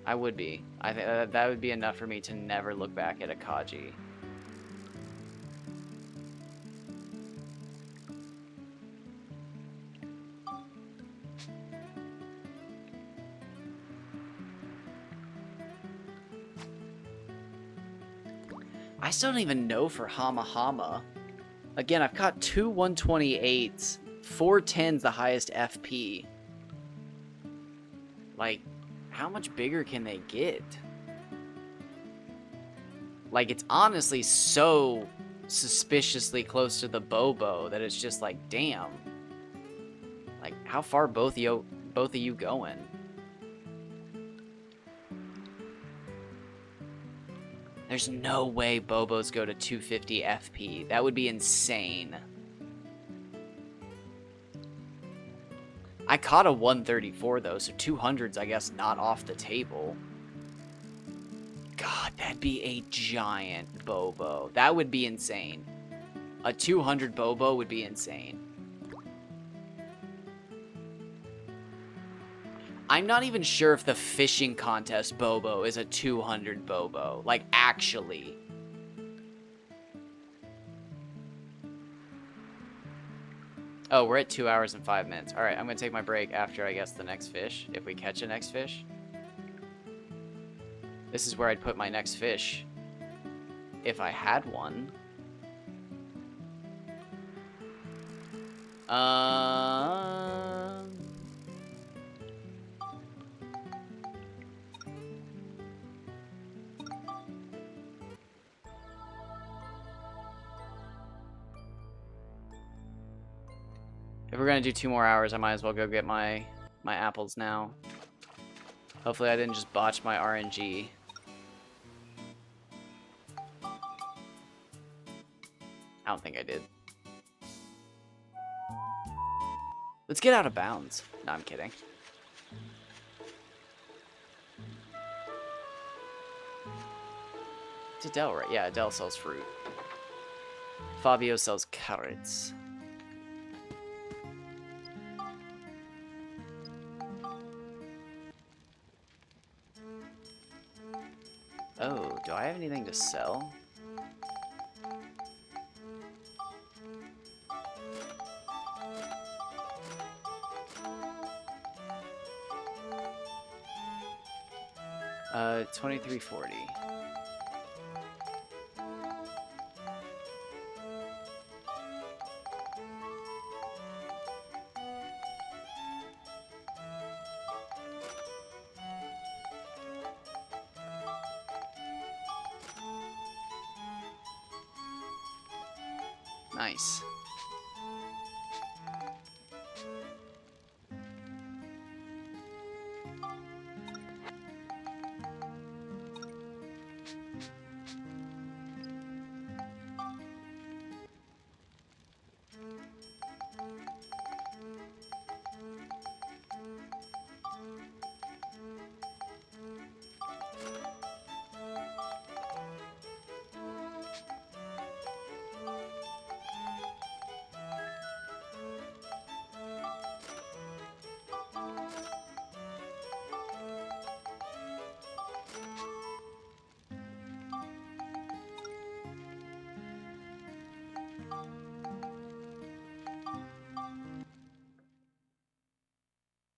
I would be. I think that would be enough for me to never look back at Akaji. I still don't even know for Hama Hama. Again, I've caught 2 128s, 4 10s, the highest FP. Like, how much bigger can they get? Like, it's honestly so suspiciously close to the Bobo that it's just like, damn. Like, how far both of you going? There's no way Bobos go to 250 FP. That would be insane. I caught a 134 though, so 200's I guess not off the table. God, that'd be a giant Bobo. That would be insane. A 200 Bobo would be insane. I'm not even sure if the fishing contest Bobo is a 200 Bobo. Like, actually. Oh, we're at 2 hours and 5 minutes. Alright, I'm going to take my break after, I guess, the next fish. If we catch a next fish. This is where I'd put my next fish. If I had one. If we're gonna do 2 more hours, I might as well go get my apples now. Hopefully I didn't just botch my RNG. I don't think I did. Let's get out of bounds. No, I'm kidding. It's Adele, right? Yeah, Adele sells fruit. Fabio sells carrots. Oh, do I have anything to sell? $23.40. Nice.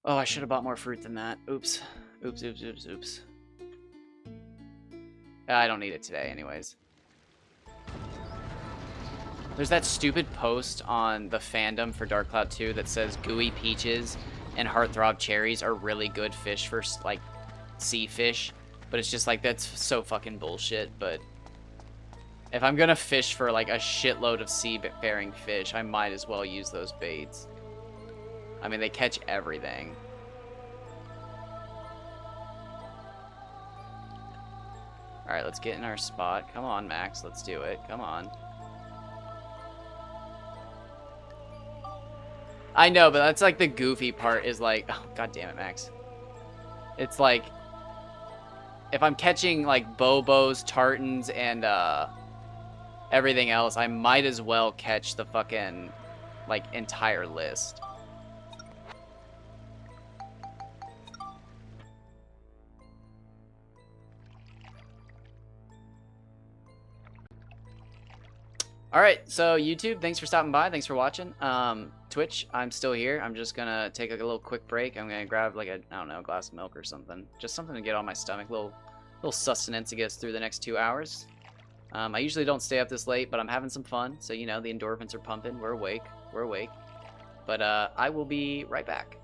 Oh, I should have bought more fruit than that. Oops. Oops, oops, oops, oops. I don't need it today anyways. There's that stupid post on the fandom for Dark Cloud 2 that says gooey peaches and heartthrob cherries are really good fish for, like, sea fish. But it's just like, that's so fucking bullshit. But if I'm gonna fish for, like, a shitload of sea-bearing fish, I might as well use those baits. I mean, they catch everything. Alright, let's get in our spot. Come on, Max. Let's do it. Come on. I know, but that's like the goofy part is like... Oh, God damn it, Max. It's like... If I'm catching like Bobos, Tartans, and everything else, I might as well catch the fucking like entire list. Alright, so YouTube, thanks for stopping by. Thanks for watching. Twitch, I'm still here. I'm just gonna take a little quick break. I'm gonna grab like a, I don't know, glass of milk or something. Just something to get on my stomach. Little sustenance to get us through the next 2 hours. I usually don't stay up this late, but I'm having some fun. So, you know, the endorphins are pumping. We're awake. We're awake. But I will be right back.